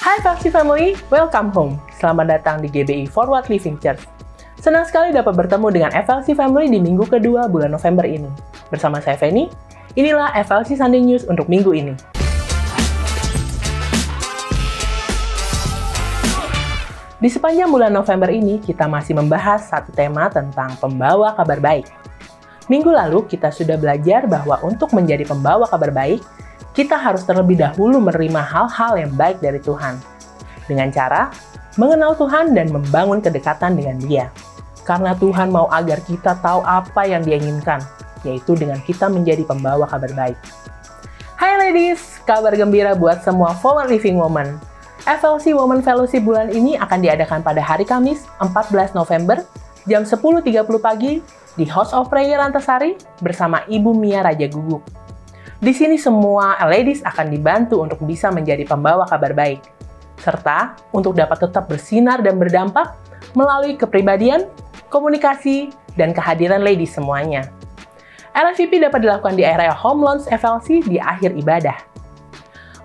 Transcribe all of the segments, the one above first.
Hai Faksi Family, welcome home. Selamat datang di GBI Forward Living Church. Senang sekali dapat bertemu dengan FLC Family di minggu kedua bulan November ini. Bersama saya Feni, inilah FLC Sunday News untuk minggu ini. Di sepanjang bulan November ini, kita masih membahas satu tema tentang pembawa kabar baik. Minggu lalu, kita sudah belajar bahwa untuk menjadi pembawa kabar baik, kita harus terlebih dahulu menerima hal-hal yang baik dari Tuhan. Dengan cara mengenal Tuhan dan membangun kedekatan dengan Dia. Karena Tuhan mau agar kita tahu apa yang Dia inginkan, yaitu dengan kita menjadi pembawa kabar baik. Hai ladies, kabar gembira buat semua Forward Living Women. FLC Women Fellowship bulan ini akan diadakan pada hari Kamis, 14 November, jam 10.30 pagi di House of Prayer Antasari bersama Ibu Mia Raja Guguk. Di sini semua ladies akan dibantu untuk bisa menjadi pembawa kabar baik, serta untuk dapat tetap bersinar dan berdampak melalui kepribadian, komunikasi, dan kehadiran ladies semuanya. RSVP dapat dilakukan di area Home Lounge FLC di akhir ibadah.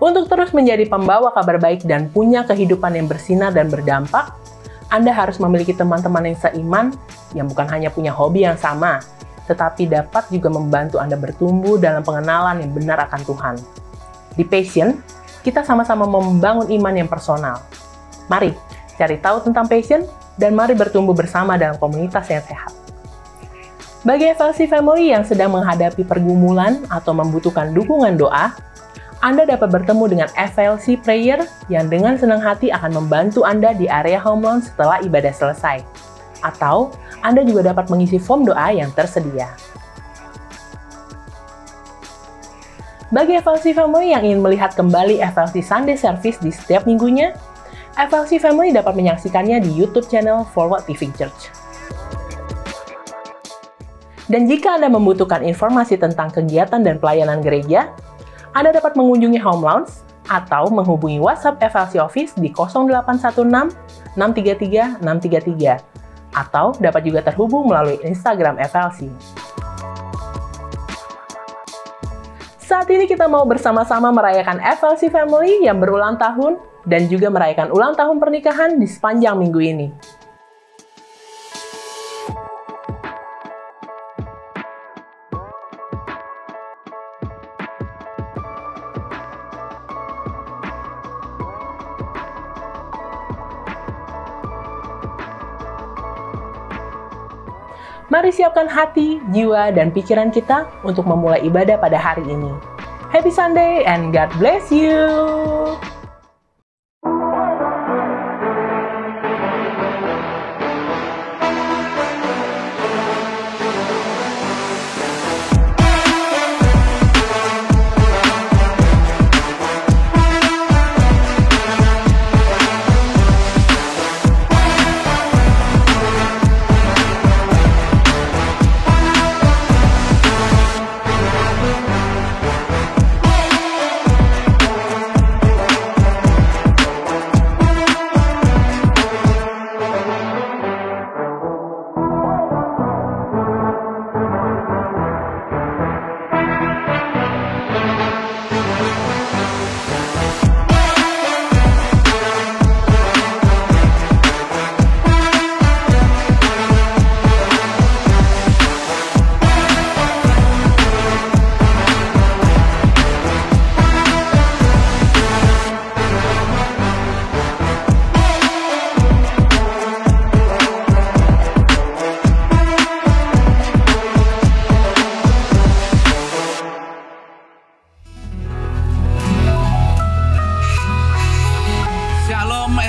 Untuk terus menjadi pembawa kabar baik dan punya kehidupan yang bersinar dan berdampak, Anda harus memiliki teman-teman yang seiman, yang bukan hanya punya hobi yang sama, tetapi dapat juga membantu Anda bertumbuh dalam pengenalan yang benar akan Tuhan. Di Passion, kita sama-sama membangun iman yang personal. Mari cari tahu tentang Passion, dan mari bertumbuh bersama dalam komunitas yang sehat. Bagi FLC Family yang sedang menghadapi pergumulan atau membutuhkan dukungan doa, Anda dapat bertemu dengan FLC Prayer yang dengan senang hati akan membantu Anda di area Home Lounge setelah ibadah selesai. Atau, Anda juga dapat mengisi form doa yang tersedia. Bagi FLC Family yang ingin melihat kembali FLC Sunday Service di setiap minggunya, FLC Family dapat menyaksikannya di YouTube channel Forward Living Church. Dan jika Anda membutuhkan informasi tentang kegiatan dan pelayanan gereja, Anda dapat mengunjungi Home Lounge atau menghubungi WhatsApp FLC Office di 0816 633 633 atau dapat juga terhubung melalui Instagram FLC. Saat ini kita mau bersama-sama merayakan FLC Family yang berulang tahun dan juga merayakan ulang tahun pernikahan di sepanjang minggu ini. Mari siapkan hati, jiwa, dan pikiran kita untuk memulai ibadah pada hari ini. Happy Sunday and God bless you!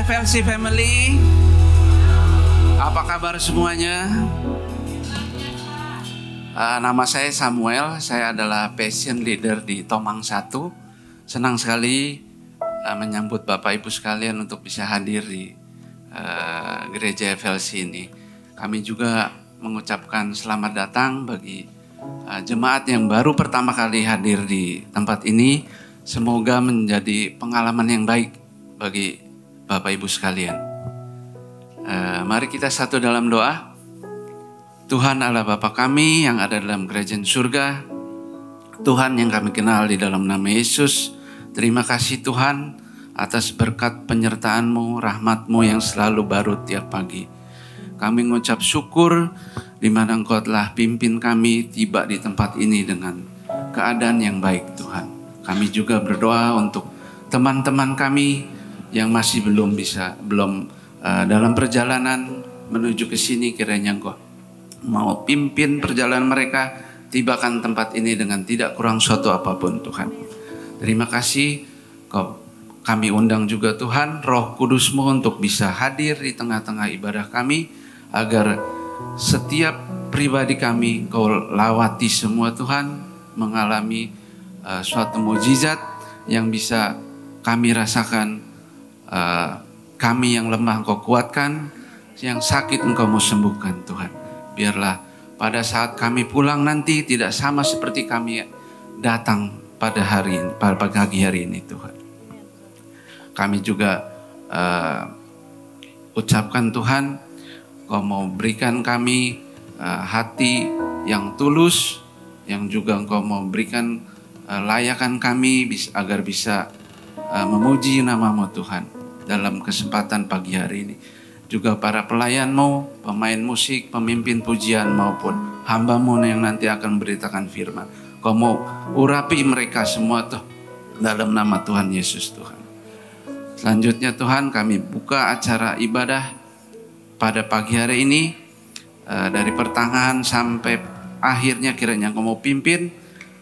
FLC Family, apa kabar semuanya? Nama saya Samuel, saya adalah Passion Leader di Tomang 1. Senang sekali menyambut Bapak Ibu sekalian untuk bisa hadir di gereja FLC ini. Kami juga mengucapkan selamat datang bagi jemaat yang baru pertama kali hadir di tempat ini. Semoga menjadi pengalaman yang baik bagi Bapak Ibu sekalian. Mari kita satu dalam doa. Tuhan Allah Bapa kami yang ada dalam kerajaan surga, Tuhan yang kami kenal di dalam nama Yesus, terima kasih Tuhan atas berkat penyertaan-Mu, rahmat-Mu yang selalu baru tiap pagi. Kami mengucap syukur di mana Engkau telah pimpin kami tiba di tempat ini dengan keadaan yang baik, Tuhan. Kami juga berdoa untuk teman-teman kami yang masih belum dalam perjalanan menuju ke sini, kiranya Engkau mau pimpin perjalanan mereka, tibakan tempat ini dengan tidak kurang suatu apapun, Tuhan. Terima kasih, kami undang juga Tuhan, Roh Kudus-Mu untuk bisa hadir di tengah-tengah ibadah kami, agar setiap pribadi kami Kau lawati semua, Tuhan, mengalami suatu mujizat yang bisa kami rasakan. Kami yang lemah Engkau kuatkan, yang sakit Engkau mau sembuhkan, Tuhan. Biarlah pada saat kami pulang nanti tidak sama seperti kami datang pada pagi hari ini, Tuhan. Kami juga ucapkan, Tuhan, Kau mau berikan kami hati yang tulus, yang juga Engkau mau berikan layakan kami agar bisa memuji nama-Mu, Tuhan, dalam kesempatan pagi hari ini. Juga para pelayan-Mu, pemain musik, pemimpin pujian maupun hamba-Mu yang nanti akan memberitakan firman. Kau mau urapi mereka semua, tuh, dalam nama Tuhan Yesus, Tuhan. Selanjutnya, Tuhan, kami buka acara ibadah pada pagi hari ini, dari pertengahan sampai akhirnya, kiranya Kau mau pimpin.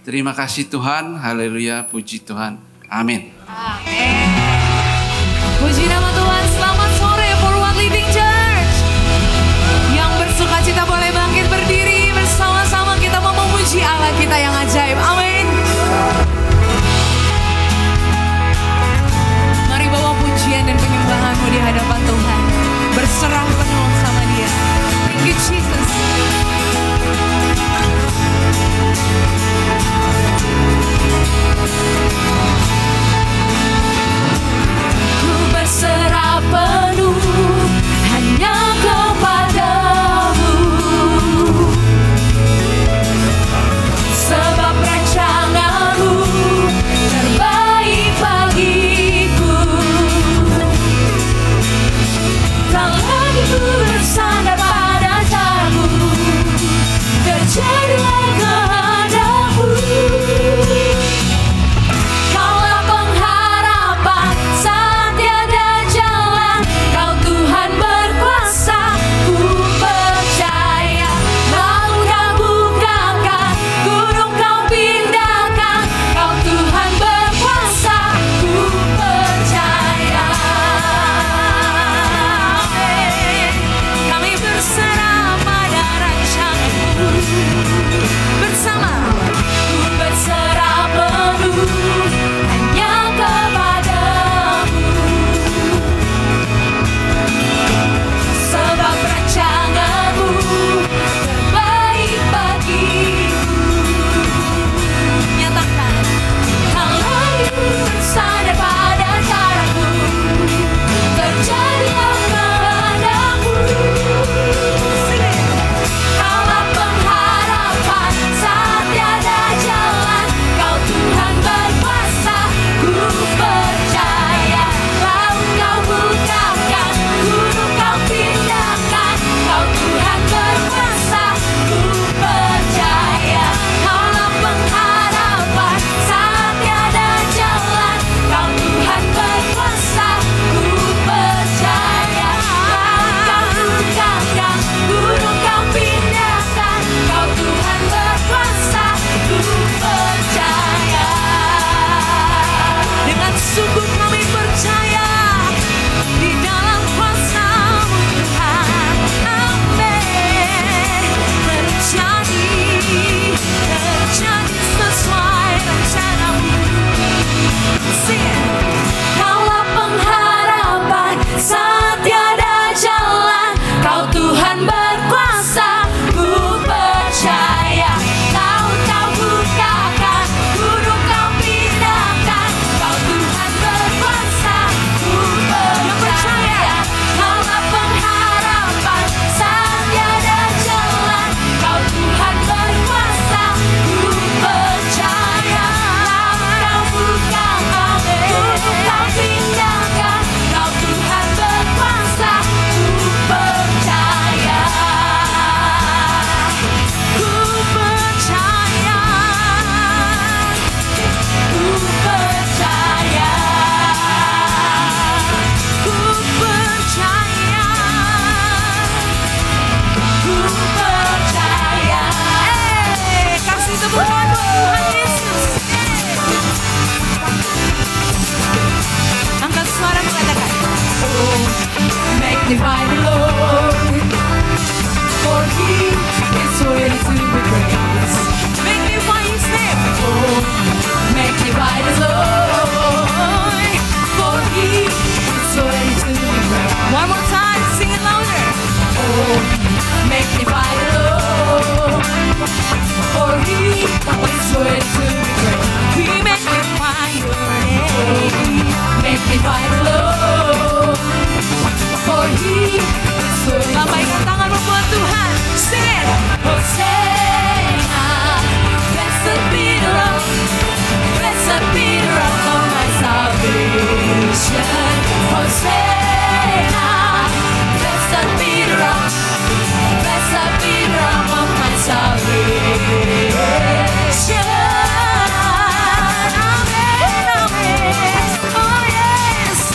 Terima kasih, Tuhan. Haleluya, puji Tuhan. Amin. Amin. Puji nama Tuhan. Selamat sore Forward Living Church. Yang bersuka cita boleh bangkit berdiri, bersama-sama kita mau memuji Allah kita yang ajaib. Amin. Mari bawa pujian dan penyembahanmu di hadapan Tuhan. Berserah penuh sama Dia. Thank you Jesus. magnify the Lord, for He is worthy to be praised. Magnify His name. Oh, magnify the Lord, for He is worthy to be praised. One more time, sing it louder. Oh, magnify the Lord, for He is worthy to be praised. We magnify Your name. Magnify the Lord, for He is worthy. Lambaikan tanganmu buat Tuhan. Sing it. Hosanna, blessed be the rock, blessed be the rock of my salvation. Hosanna, blessed be the rock, blessed be the rock of my salvation. Amen, amen. Oh yes,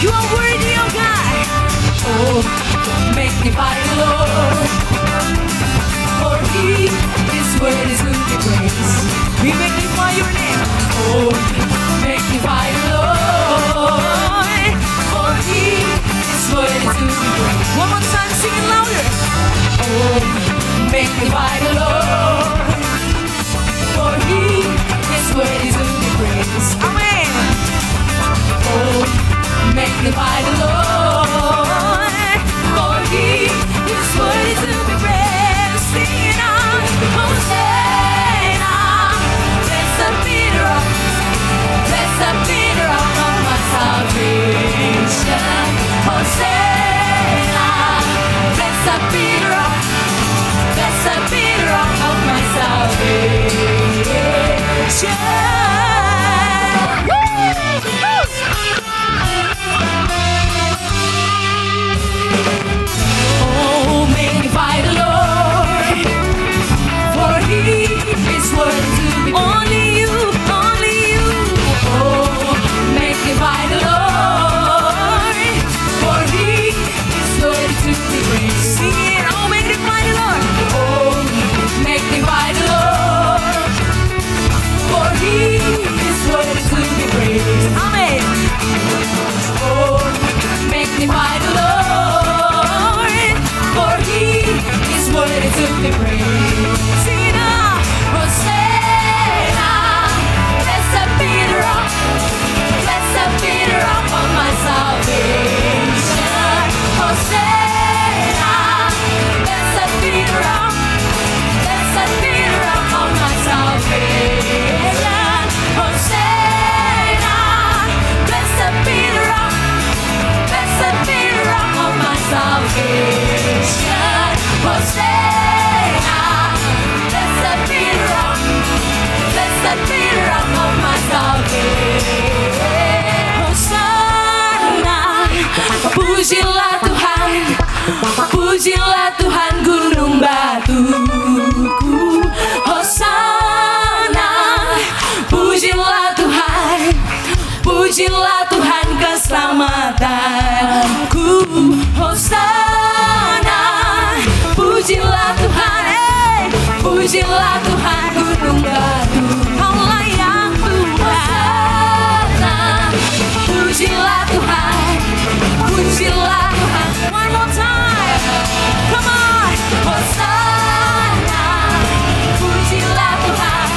You are worthy, oh God. Oh, magnify the Lord, for He is worthy to be praised. We magnify Your name. Oh, magnify the Lord, for He is worthy to be praised. One more time, sing it louder. Oh, magnify the Lord, for He is worthy to be praised. Amen. Oh, magnify the Lord, for He is worthy to be praised. Sing it out. Hosanna, blessed be the rock, blessed be the rock of my salvation. Hosanna, blessed be the rock, blessed be the rock of my salvation. Oh, magnify the Lord, for He is worthy to be praised. Only You, only You. Oh, magnify the Lord, for He is worthy to be praised. Sing it. Oh, magnify the Lord. Oh, magnify the Lord, for He is worthy to be praised. Amen. Oh, magnify the Lord, for He is worthy to be praised. Sing it out. Hosanna, blessed be the rock, blessed be the rock of my salvation. Hosanna, blessed be the rock, blessed be the rock of my salvation. Hosanna, blessed be the rock, blessed be the rock of my salvation. Hosanna, blessed be the rock, blessed be the rock of my salvation. Hosanna, pujilah Tuhan, pujilah Tuhan gunung batuku. Hosanna, pujilah Tuhan, pujilah Tuhan keselamatanku. Hosanna, pujilah Tuhan, pujilah Tuhan gunung batu. Kau layak Tuhan. Pujilah Tuhan, pujilah Tuhan. One more time, come on. Hosanna, pujilah Tuhan,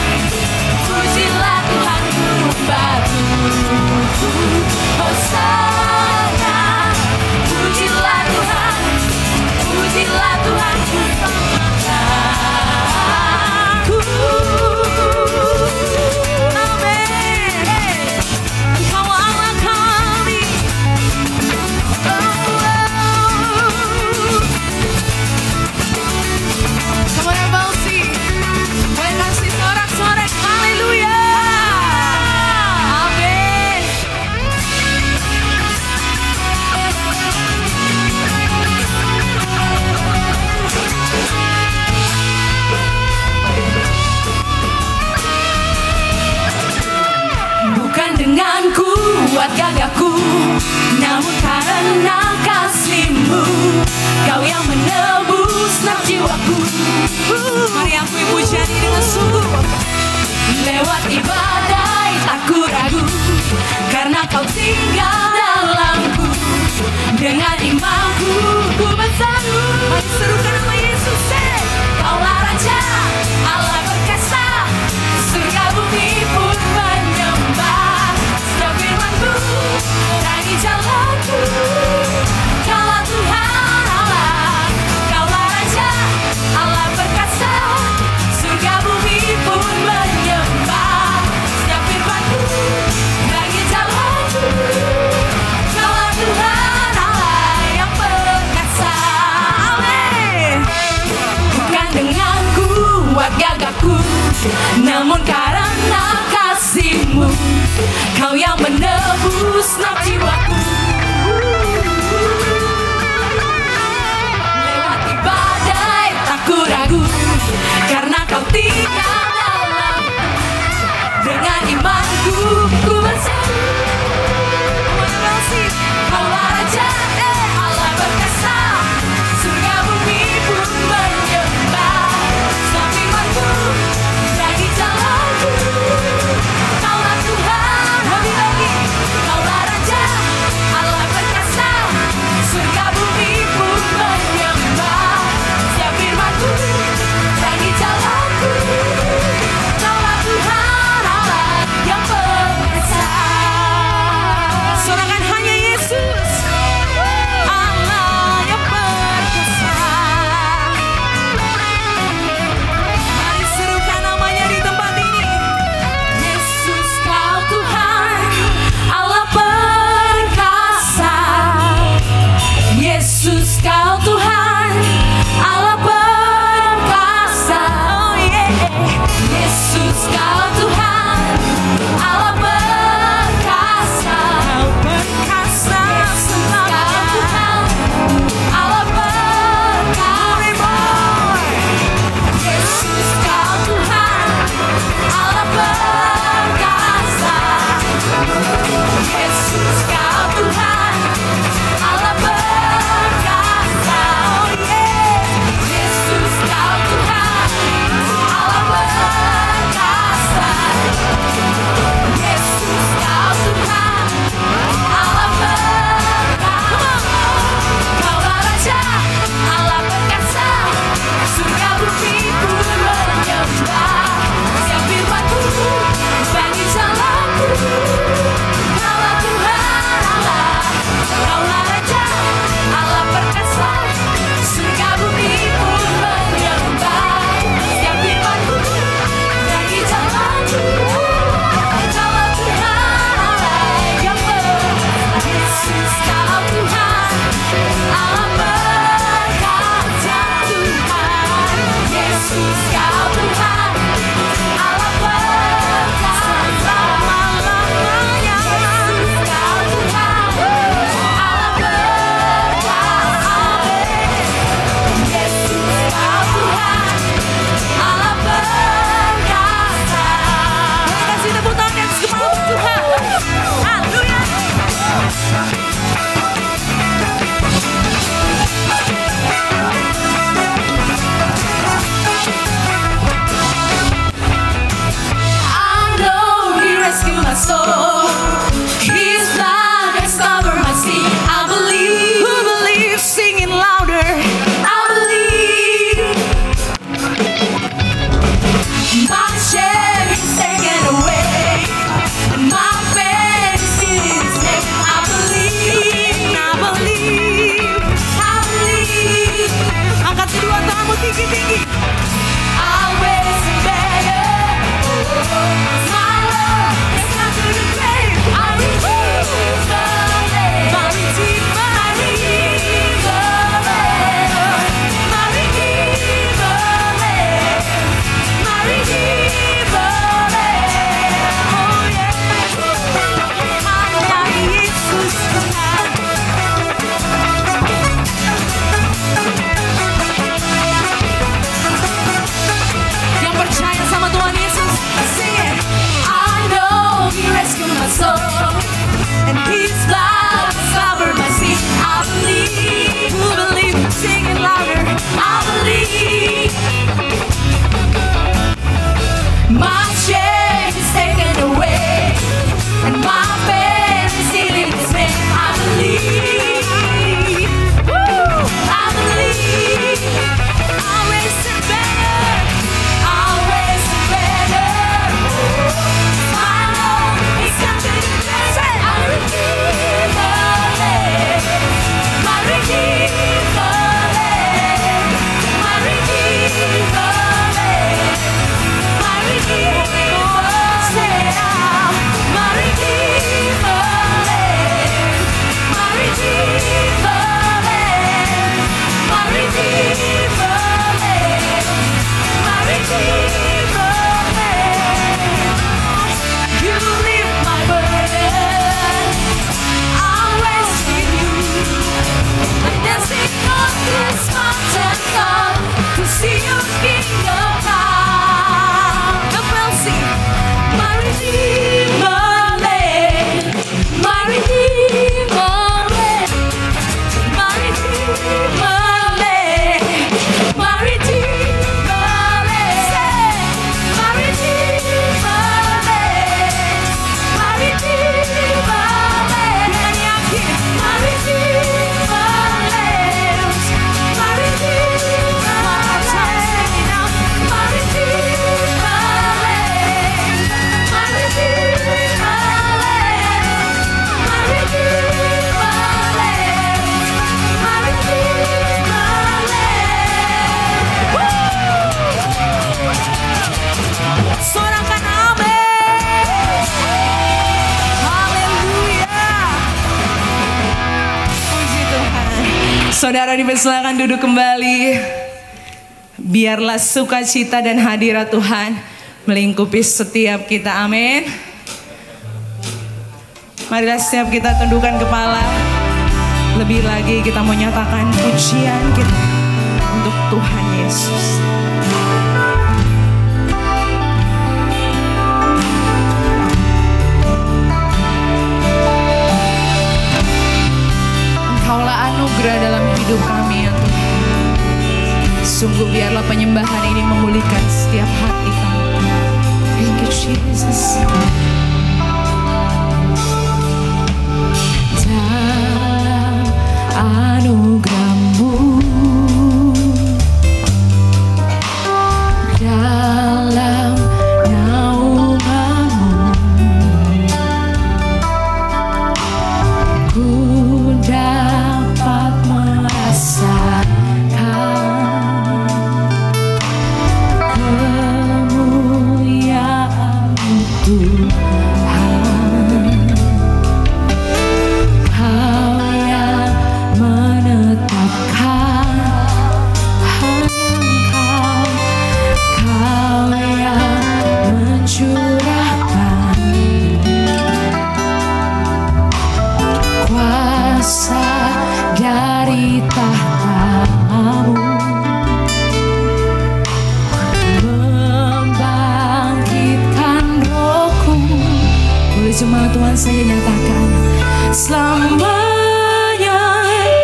pujilah Tuhan gunung batu. Hosanna, pujilah Tuhan, pujilah Tuhan keselamatanku. Amin. Engkau Allah kami. Come on everybody sing. Boleh kasih sorak-sorak haleluya. Amin. Bukan dengan kuat gagahku, namun karena kasih-Mu, Kau yang menebus nafsu jiwaku. Mari akui pujian ini dengan sungguh. Lewat ibadah tak ku ragu, karena Kau tinggal dalamku. Dengan imanku ku berseru. Mari serukan nama Yesus. Kaulah Raja, Allah perkasa, surga bumi pun menyembah. Setiap firman-Mu terangi jalanku. Kaulah Tuhan Allah, Kaulah Raja, Allah perkasa, surga bumi pun menyembah. Setiap firman-Mu terangi jalanku. Kaulah Tuhan Allah yang perkasa. Saudara dipersilakan duduk kembali. Biarlah sukacita dan hadirat Tuhan melingkupi setiap kita. Amin. Marilah setiap kita tundukkan kepala. Lebih lagi kita mau nyatakan pujian kita untuk Tuhan Yesus. Engkaulah anugerah dalam hidup kami ya Tuhan. Sungguh biarlah penyembahan ini memulihkan setiap hati kami. Thank you Jesus. Dalam anugerah-Mu, dalam naungan-Mu, ku dapat merasakan kemuliaan-Mu Tuhan. Kau yang menetapkan, hanya Kau yang mencurahkan kuasa dari tahta-Mu, membangkitkan rohku. Boleh jemaat Tuhan saya nyatakan selamanya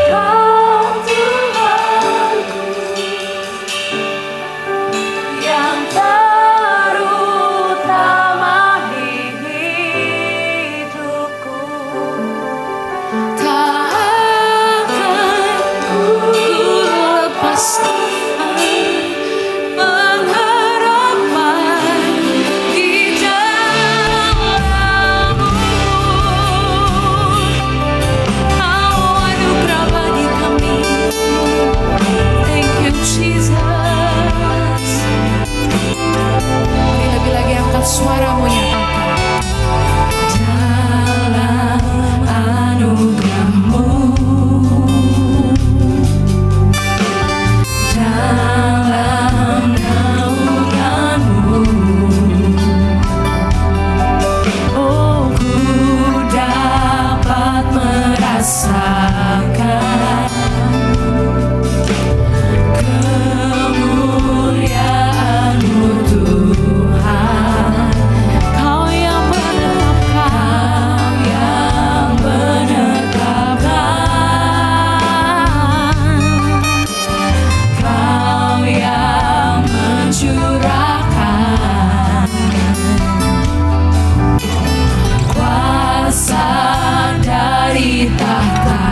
Engkau Tuhanku yang terutama di hidupku. Tak akan ku lepaskan pengharapan di dalam-Mu. Kau anugerah bagi kami. Thank you Jesus. Mari lebih lagi angkat suaramu nyatakan dalam anugerah-Mu, dalam naungan-Mu, oh ku dapat merasakan kemuliaan-Mu Tuhan. Kau yang menetapkan, Kau yang mencurahkan kuasa dari tahta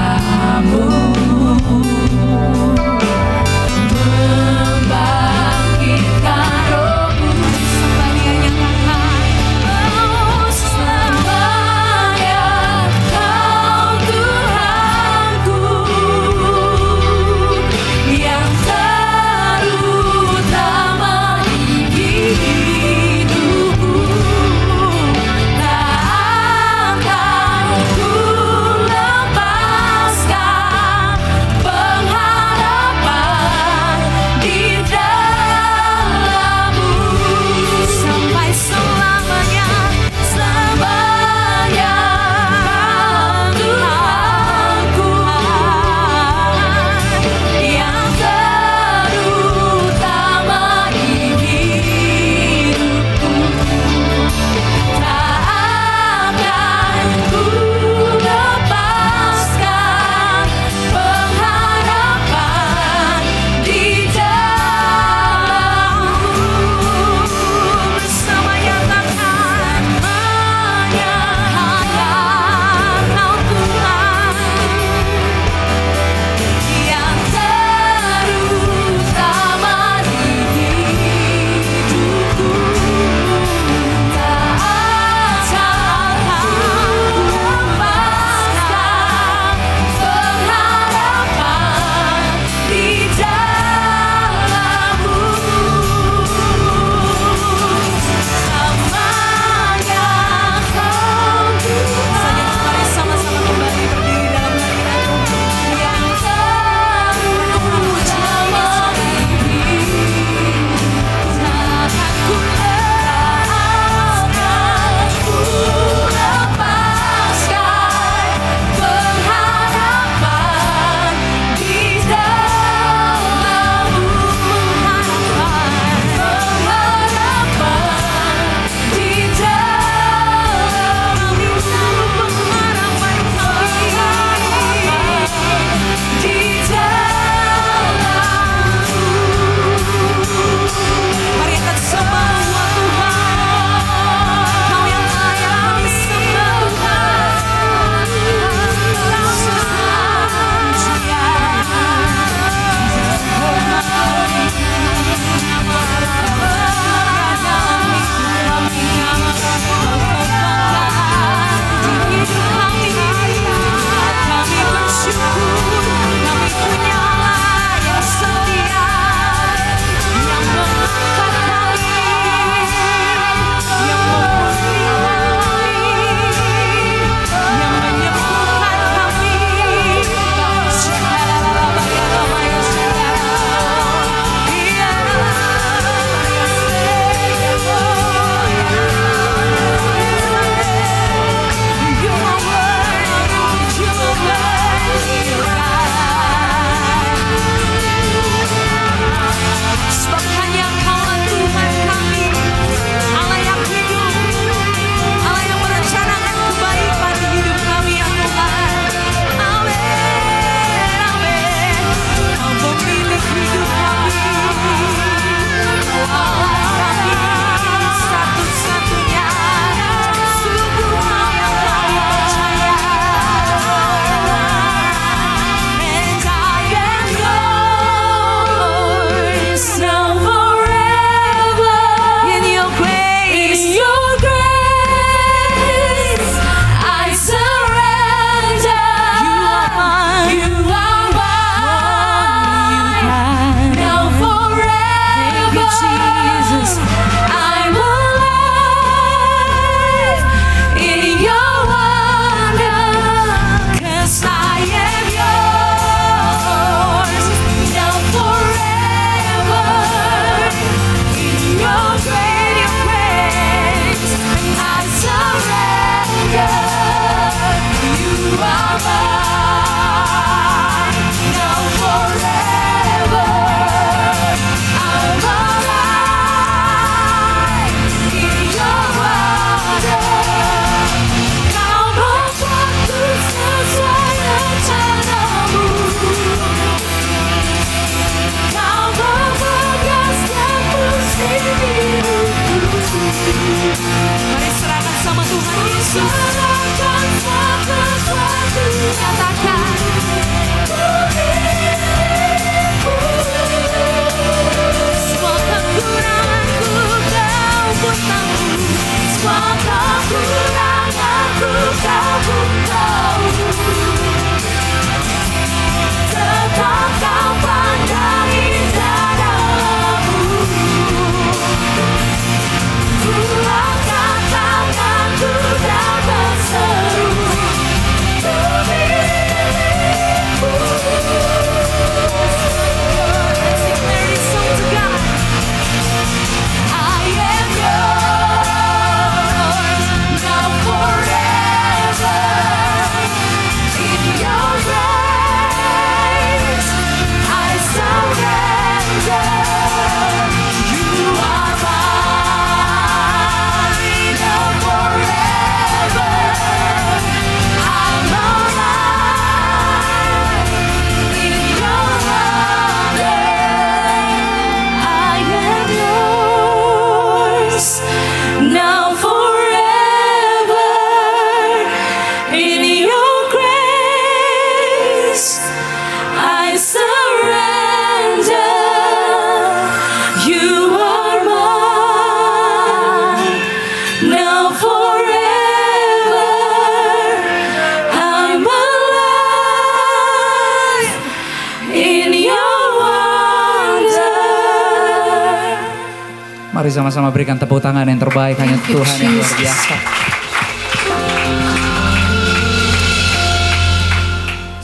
Mari sama-sama berikan tepuk tangan yang terbaik hanya Tuhan yang luar biasa.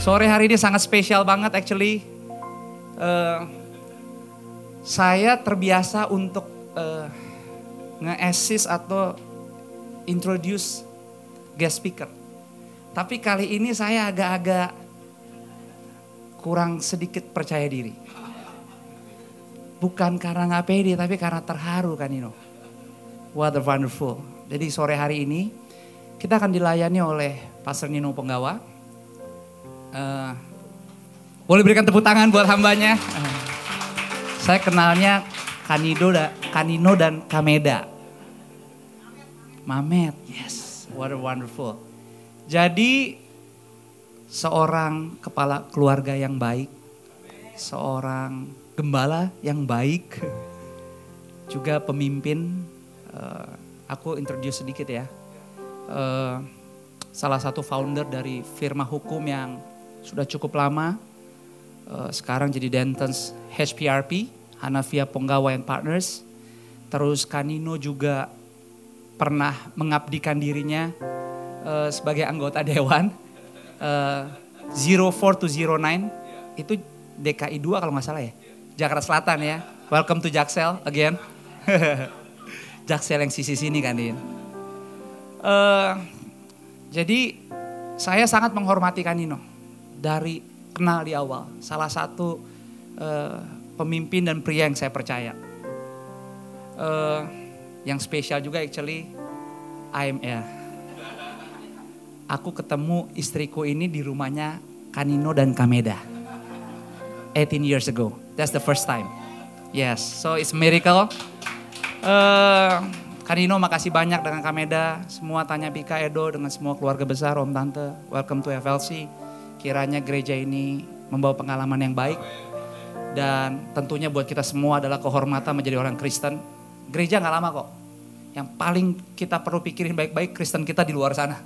Sore hari ini sangat spesial banget actually. Saya terbiasa untuk nge-assist atau introduce guest speaker. Tapi kali ini saya agak-agak kurang sedikit percaya diri. Bukan karena nggak pede, tapi karena terharu kan Nino. What a wonderful. Jadi sore hari ini kita akan dilayani oleh Pastor Nino Penggawa. Boleh berikan tepuk tangan buat hambanya. Saya kenalnya Kanino dan Kameda. Mamet, yes, what a wonderful. Jadi seorang kepala keluarga yang baik, seorang gembala yang baik, juga pemimpin. Aku introduce sedikit ya. Salah satu founder dari firma hukum yang sudah cukup lama. Sekarang jadi Dentons HPRP, Hanafiah Penggawa and Partners. Terus Kanino juga pernah mengabdikan dirinya sebagai anggota dewan 04 to 09. Itu DKI 2 kalau nggak salah ya. Jakarta Selatan ya. Welcome to Jaksel again. Jaksel yang sisi sini kan Din. Jadi saya sangat menghormati Kanino. Dari kenal di awal. Salah satu pemimpin dan pria yang saya percaya. Yang spesial juga actually aku ketemu istriku ini di rumahnya Kanino dan Kameda 18 years ago. That's the first time. Yes, so it's a miracle. Kanino makasih banyak dengan Kameda. Semua tanya Pika, Edo dengan semua keluarga besar, Om Tante. Welcome to FLC. Kiranya gereja ini membawa pengalaman yang baik. Dan tentunya buat kita semua adalah kehormatan menjadi orang Kristen. Gereja gak lama kok. Yang paling kita perlu pikirin baik-baik Kristen kita di luar sana.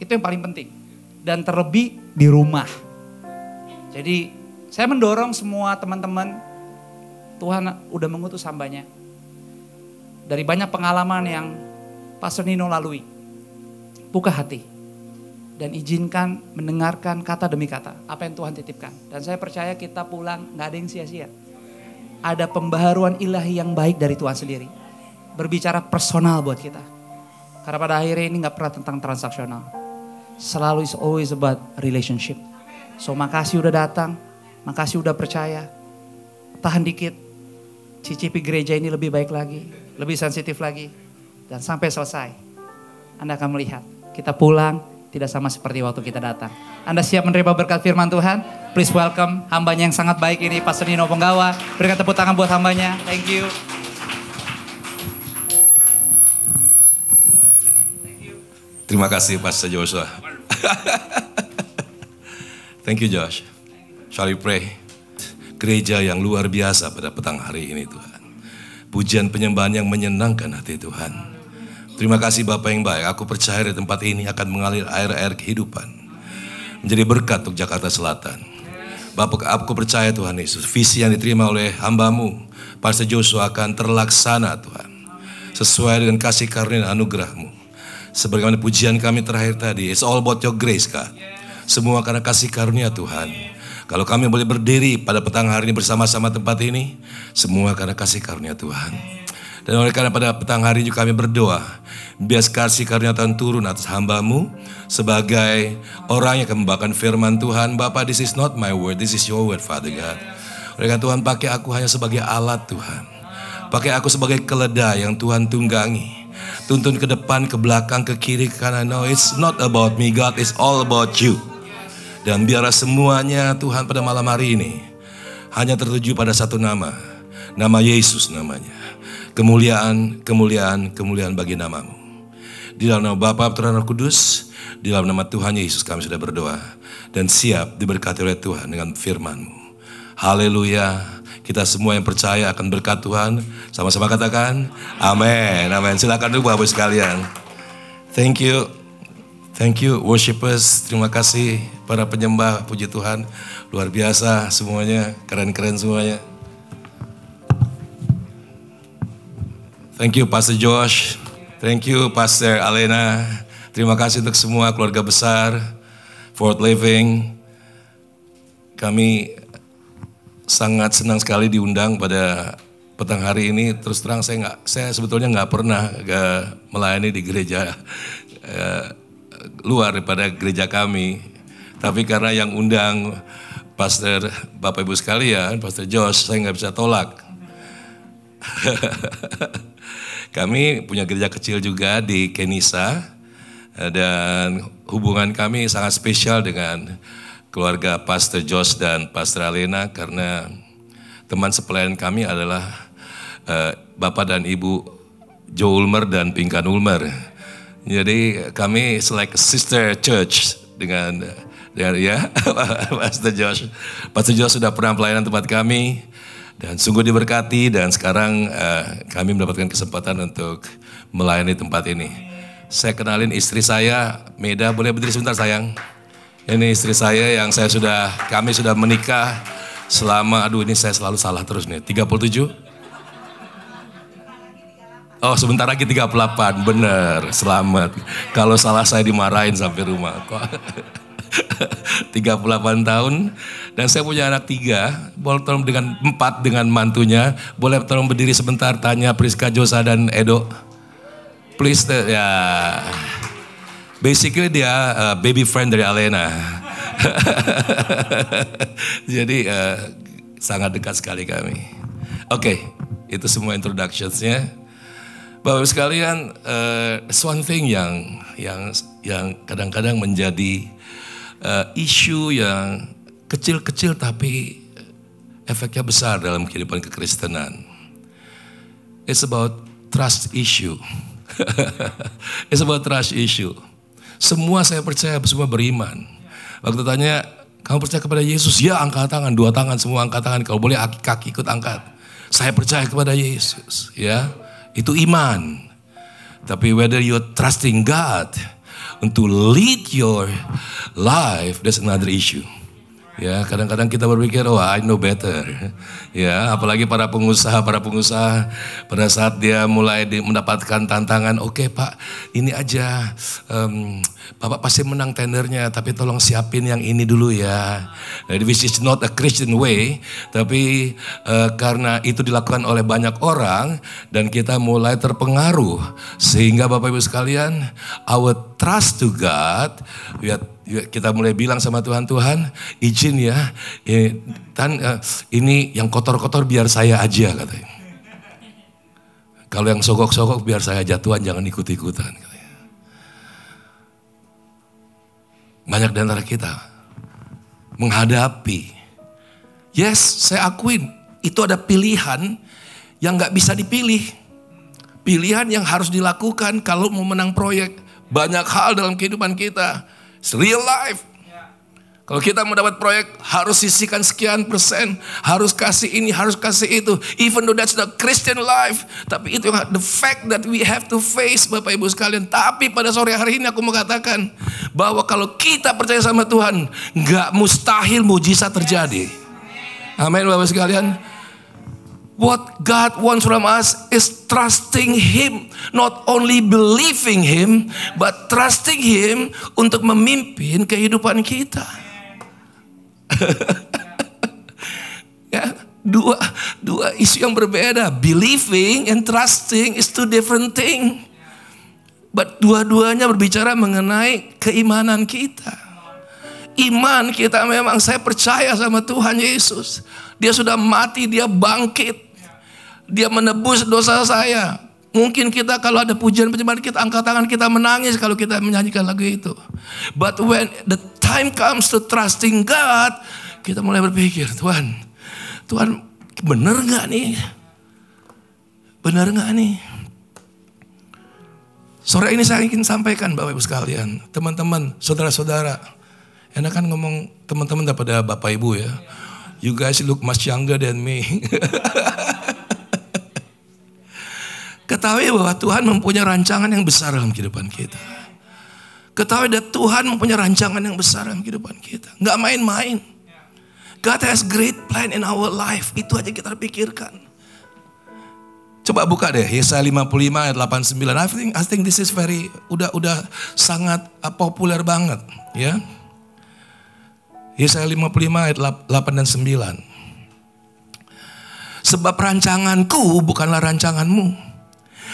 Itu yang paling penting. Dan terlebih di rumah. Jadi saya mendorong semua teman-teman. Tuhan udah mengutus hambanya. Dari banyak pengalaman yang Pastor Nino lalui. Buka hati. Dan izinkan mendengarkan kata demi kata. Apa yang Tuhan titipkan. Dan saya percaya kita pulang gak ada yang sia-sia. Ada pembaharuan ilahi yang baik dari Tuhan sendiri. Berbicara personal buat kita. Karena pada akhirnya ini gak pernah tentang transaksional. Selalu is always about relationship. So makasih udah datang. Makasih udah percaya. Tahan dikit. Cicipi gereja ini lebih baik lagi. Lebih sensitif lagi. Dan sampai selesai. Anda akan melihat. Kita pulang tidak sama seperti waktu kita datang. Anda siap menerima berkat firman Tuhan? Please welcome hambanya yang sangat baik ini, Pastor Nino Penggawa. Berikan tepuk tangan buat hambanya. Thank you. Terima kasih Pastor Joshua. Thank you Josh. Shall we pray? Gereja yang luar biasa pada petang hari ini Tuhan. Pujian penyembahan yang menyenangkan hati Tuhan. Terima kasih Bapak yang baik. Aku percaya di tempat ini akan mengalir air-air kehidupan. Menjadi berkat untuk Jakarta Selatan. Bapak, aku percaya Tuhan Yesus. Visi yang diterima oleh hambamu, Pastor Joshua akan terlaksana Tuhan. Sesuai dengan kasih karunia dan anugerah-Mu. Sebagaimana pujian kami terakhir tadi. It's all about your grace God. Semua karena kasih karunia Tuhan. Kalau kami boleh berdiri pada petang hari ini bersama-sama tempat ini, semua karena kasih karunia Tuhan. Dan oleh karena pada petang hari ini kami berdoa, biar kasih karunia Tuhan turun atas hamba-Mu sebagai orang yang akan membawakan firman Tuhan. Bapak, this is not my word, this is your word Father God. Oleh karena Tuhan pakai aku hanya sebagai alat Tuhan. Pakai aku sebagai keledai yang Tuhan tunggangi. Tuntun ke depan, ke belakang, ke kiri, ke kanan. No, it's not about me God, it's all about you. Dan biarlah semuanya Tuhan pada malam hari ini hanya tertuju pada satu nama. Nama Yesus namanya. Kemuliaan, kemuliaan, kemuliaan bagi nama-Mu. Di dalam nama Bapa, Putra, dan Roh Kudus. Di dalam nama Tuhan Yesus kami sudah berdoa. Dan siap diberkati oleh Tuhan dengan firman-Mu. Haleluya. Kita semua yang percaya akan berkat Tuhan. Sama-sama katakan amin. Amin. Silakan dulu Bapak sekalian. Thank you. Thank you worshipers, terima kasih para penyembah, puji Tuhan. Luar biasa semuanya, keren-keren semuanya. Thank you Pastor Josh. Thank you Pastor Alena. Terima kasih untuk semua keluarga besar Fort Living. Kami sangat senang sekali diundang pada petang hari ini. Terus terang saya sebetulnya nggak pernah melayani di gereja luar daripada gereja kami. Tapi karena yang undang Pastor Bapak Ibu sekalian, Pastor Josh, saya nggak bisa tolak. Kami punya gereja kecil juga di Kenisa dan hubungan kami sangat spesial dengan keluarga Pastor Josh dan Pastor Alena karena teman sepelayan kami adalah Bapak dan Ibu Joe Ulmer dan Pinkan Ulmer. Jadi kami like sister church dengan ya Pastor Josh. Pastor Josh sudah pernah pelayanan tempat kami dan sungguh diberkati dan sekarang kami mendapatkan kesempatan untuk melayani tempat ini. Saya kenalin istri saya, Meda, boleh berdiri sebentar sayang. Ini istri saya yang kami sudah menikah selama, ini saya selalu salah terus nih, 37? Oh sebentar lagi 38, bener, selamat. Kalau salah saya dimarahin sampai rumah. 38 tahun dan saya punya anak 3, boleh tolong dengan 4 dengan mantunya, boleh tolong berdiri sebentar tanya Priska, Josa dan Edo. Please, ya. Basically dia baby friend dari Alena. Jadi sangat dekat sekali kami. Oke, itu semua introductions-nya. Bapak sekalian, one thing yang kadang-kadang menjadi isu yang kecil-kecil tapi efeknya besar dalam kehidupan kekristenan. It's about trust issue. It's about trust issue. Semua saya percaya, semua beriman. Waktu tanya, kamu percaya kepada Yesus? Ya, angkat tangan, 2 tangan, semua angkat tangan. Kalau boleh kaki ikut angkat. Saya percaya kepada Yesus, ya. Itu iman. Tapi whether you're trusting God untuk lead your life, that's another issue. Ya, kadang-kadang kita berpikir, oh I know better. Ya, apalagi para pengusaha pada saat dia mulai mendapatkan tantangan, oke Pak, ini aja, Bapak pasti menang tendernya, tapi tolong siapin yang ini dulu ya. Which is not a Christian way, tapi karena itu dilakukan oleh banyak orang dan kita mulai terpengaruh, sehingga Bapak Ibu sekalian, our trust to God, kita mulai bilang sama Tuhan, izin ya, ini yang kotor-kotor biar saya aja katanya. Kalau yang sogok-sogok biar saya jatuhan, jangan ikut-ikutan katanya. Banyak di antara kita menghadapi, yes saya akuin, itu ada pilihan yang gak bisa dipilih. Pilihan yang harus dilakukan kalau mau menang proyek. Banyak hal dalam kehidupan kita. It's real life. Kalau kita mau dapat proyek harus sisihkan sekian persen, harus kasih ini, harus kasih itu. Even though that's the Christian life, tapi itu the fact that we have to face, Bapak Ibu sekalian. Tapi pada sore hari ini aku mau katakan bahwa kalau kita percaya sama Tuhan, nggak mustahil mujizat terjadi. Amin Bapak sekalian. What God wants from us is trusting Him. Not only believing Him, but trusting Him untuk memimpin kehidupan kita. Ya, dua isu yang berbeda. Believing and trusting is 2 different things. But dua-duanya berbicara mengenai keimanan kita. Iman kita memang, saya percaya sama Tuhan Yesus. Dia sudah mati, Dia bangkit. Dia menebus dosa saya. Mungkin kita kalau ada pujian penyembahan kita angkat tangan, kita menangis kalau kita menyanyikan lagu itu. But when the time comes to trusting God, kita mulai berpikir, Tuhan benar gak nih? Benar gak nih? Sore ini saya ingin sampaikan Bapak Ibu sekalian, teman-teman, saudara-saudara. Enak kan ngomong teman-teman daripada Bapak Ibu ya. You guys look much younger than me. Ketahui bahwa Tuhan mempunyai rancangan yang besar dalam kehidupan kita. Ketahui bahwa Tuhan mempunyai rancangan yang besar dalam kehidupan kita. Gak main-main. God has great plan in our life. Itu aja kita pikirkan. Coba buka deh Yesaya 55 ayat 89. I think this is very udah sangat populer banget, ya. Yesaya 55 ayat 8 dan 9. Sebab rancanganku bukanlah rancanganmu,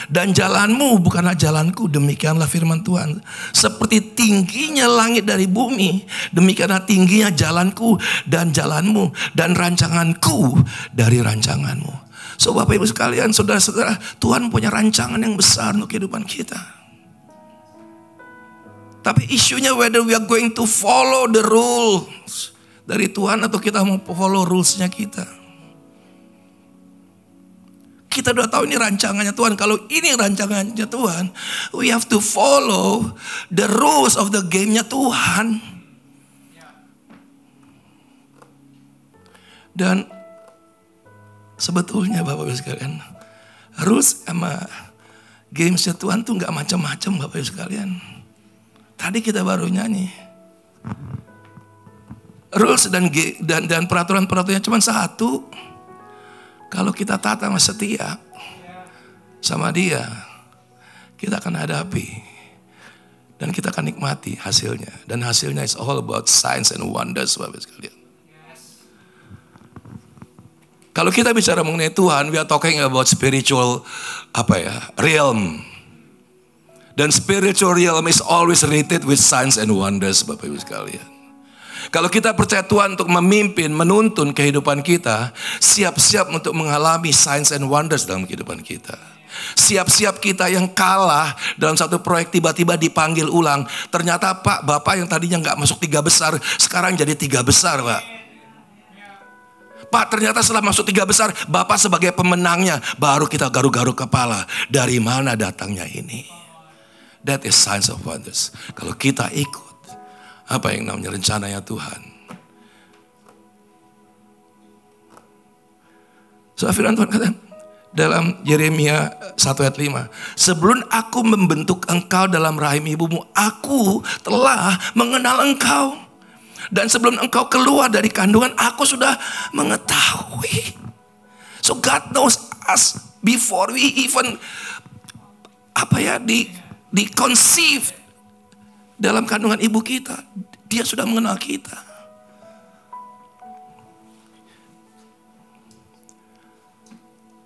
dan jalanmu bukanlah jalanku, demikianlah firman Tuhan. Seperti tingginya langit dari bumi, demikianlah tingginya jalanku dan jalanmu, dan rancanganku dari rancanganmu. So Bapak Ibu sekalian, saudara-saudara, Tuhan punya rancangan yang besar untuk kehidupan kita. Tapi isunya whether we are going to follow the rules dari Tuhan atau kita mau follow rulesnya kita. Kita udah tahu ini rancangannya Tuhan. Kalau ini rancangannya Tuhan, we have to follow the rules of the game-nya Tuhan. Dan sebetulnya Bapak Ibu sekalian, rules sama games-nya Tuhan tuh gak macam-macam Bapak Ibu sekalian. Tadi kita baru nyanyi. Rules dan peraturan-peraturannya cuma satu. Kalau kita taat sama setia sama Dia, kita akan hadapi dan kita akan nikmati hasilnya. Dan hasilnya is all about signs and wonders Bapak Ibu sekalian. Kalau kita bicara mengenai Tuhan, we are talking about spiritual realm. Dan spiritual realm is always related with signs and wonders Bapak Ibu sekalian. Kalau kita percaya Tuhan untuk memimpin, menuntun kehidupan kita, siap-siap untuk mengalami signs and wonders dalam kehidupan kita. Siap-siap kita yang kalah dalam satu proyek tiba-tiba dipanggil ulang. Ternyata Pak, Bapak yang tadinya gak masuk 3 besar, sekarang jadi 3 besar Pak. Pak, ternyata setelah masuk 3 besar, Bapak sebagai pemenangnya, baru kita garuk-garuk kepala. Dari mana datangnya ini? That is signs of wonders. Kalau kita ikut apa yang namanya rencananya Tuhan. So firman Tuhan kata dalam Yeremia 1 ayat 5. Sebelum aku membentuk engkau dalam rahim ibumu, aku telah mengenal engkau. Dan sebelum engkau keluar dari kandungan, aku sudah mengetahui. So God knows us before we even di conceive dalam kandungan ibu kita. Dia sudah mengenal kita.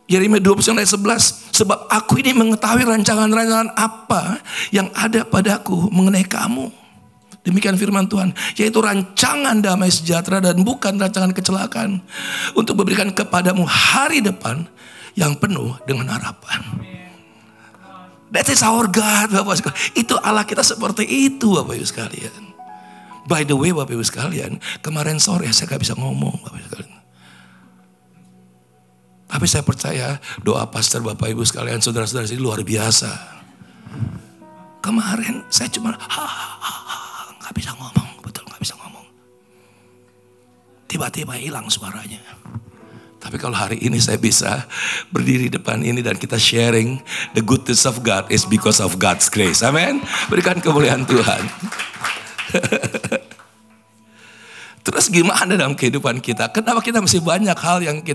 Yeremia 29 ayat 11. Sebab aku ini mengetahui rancangan-rancangan apa yang ada padaku mengenai kamu. Demikian firman Tuhan, yaitu rancangan damai sejahtera dan bukan rancangan kecelakaan, untuk memberikan kepadamu hari depan yang penuh dengan harapan. That is our God, Bapak sekalian. Itu Allah kita seperti itu, Bapak Ibu sekalian. By the way, Bapak Ibu sekalian, kemarin sore saya gak bisa ngomong, Bapak Ibu sekalian. Tapi saya percaya doa pastor Bapak Ibu sekalian, saudara-saudara ini luar biasa. Kemarin saya cuma gak bisa ngomong, betul gak bisa ngomong. Tiba-tiba hilang suaranya. Tapi kalau hari ini saya bisa berdiri depan ini dan kita sharing the goodness of God is because of God's grace. Amin. Berikan kemuliaan Tuhan. Terus gimana dalam kehidupan kita? Kenapa kita masih banyak hal yang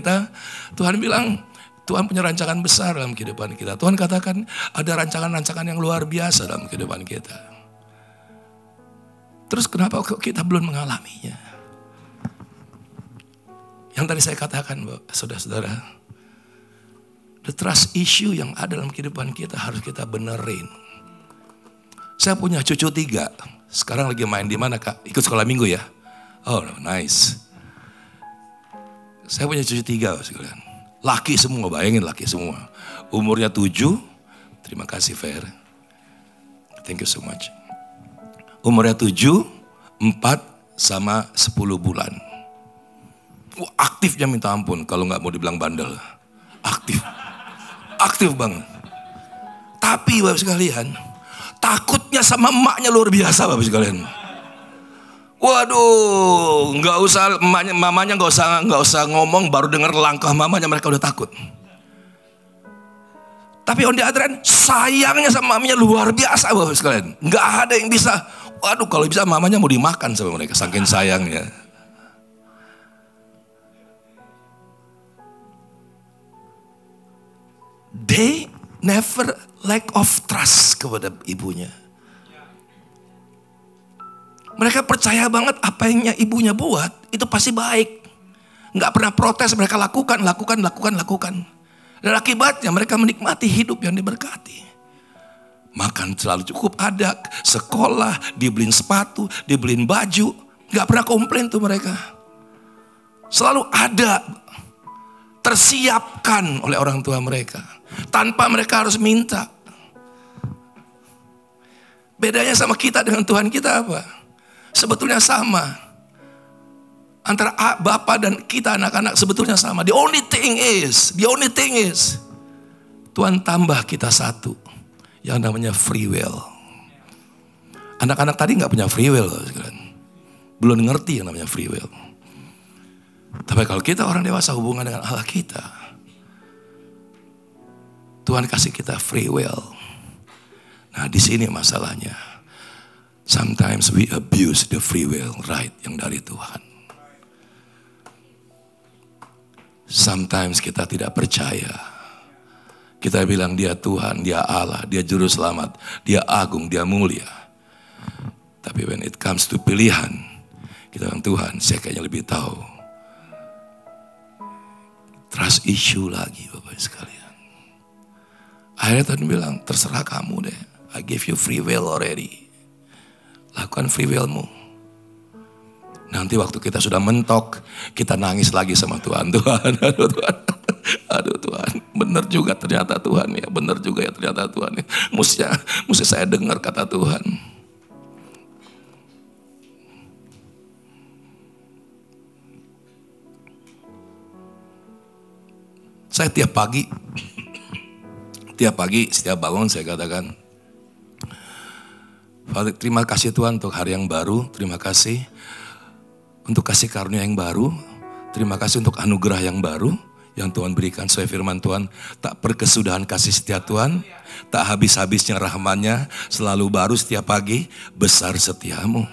Tuhan bilang, Tuhan punya rancangan besar dalam kehidupan kita. Tuhan katakan ada rancangan-rancangan yang luar biasa dalam kehidupan kita. Terus kenapa kita belum mengalaminya? Yang tadi saya katakan, saudara-saudara, the trust issue yang ada dalam kehidupan kita harus kita benerin. Saya punya cucu 3, sekarang lagi main di mana Kak? Ikut sekolah minggu ya? Oh nice. Saya punya cucu 3 sekalian. Laki semua, bayangin laki semua. Umurnya 7, terima kasih Fer. Thank you so much. Umurnya 7, 4 sama 10 bulan. Aktifnya minta ampun kalau nggak mau dibilang bandel. Aktif banget. Tapi Bapak sekalian, takutnya sama emaknya luar biasa Bapak sekalian. Waduh, nggak usah mamanya nggak usah ngomong, baru dengar langkah mamanya mereka udah takut. Tapi on the other hand, sayangnya sama mamanya luar biasa Bapak sekalian. Nggak ada yang bisa. Waduh, kalau bisa mamanya mau dimakan sama mereka, saking sayangnya. they never lack of trust kepada ibunya. Mereka percaya banget apa yang ibunya buat itu pasti baik. Nggak pernah protes, mereka lakukan. Dan akibatnya mereka menikmati hidup yang diberkati. Makan selalu cukup ada, sekolah, dibeliin sepatu, dibeliin baju. Nggak pernah komplain tuh mereka. Selalu ada, tersiapkan oleh orang tua mereka. Tanpa mereka harus minta. Bedanya sama kita dengan Tuhan kita apa? Sebetulnya sama. Antara Bapa dan kita anak-anak sebetulnya sama. The only thing is, Tuhan tambah kita satu, yang namanya free will. Anak-anak tadi nggak punya free will, belum ngerti yang namanya free will. Tapi kalau kita orang dewasa hubungan dengan Allah kita, Tuhan kasih kita free will. Nah di sini masalahnya, sometimes we abuse the free will right yang dari Tuhan. Sometimes kita tidak percaya. Kita bilang dia Tuhan, dia Allah, dia juru selamat, dia agung, dia mulia. Tapi when it comes to pilihan, kita bilang Tuhan, saya kayaknya lebih tahu. Trust issue lagi Bapak sekalian. Akhirnya Tuhan bilang, terserah kamu deh. I give you free will already. Lakukan free willmu. Nanti waktu kita sudah mentok, kita nangis lagi sama Tuhan. Aduh Tuhan, benar juga ternyata Tuhan ya, benar juga ya ternyata Tuhan ya. Mesti saya dengar kata Tuhan. Saya tiap pagi setiap bangun saya katakan, Father, terima kasih Tuhan untuk hari yang baru, terima kasih untuk kasih karunia yang baru, terima kasih untuk anugerah yang baru yang Tuhan berikan. Sesuai firman Tuhan, tak berkesudahan kasih setia Tuhan, tak habis-habisnya rahmat-Nya, selalu baru setiap pagi, besar setiamu.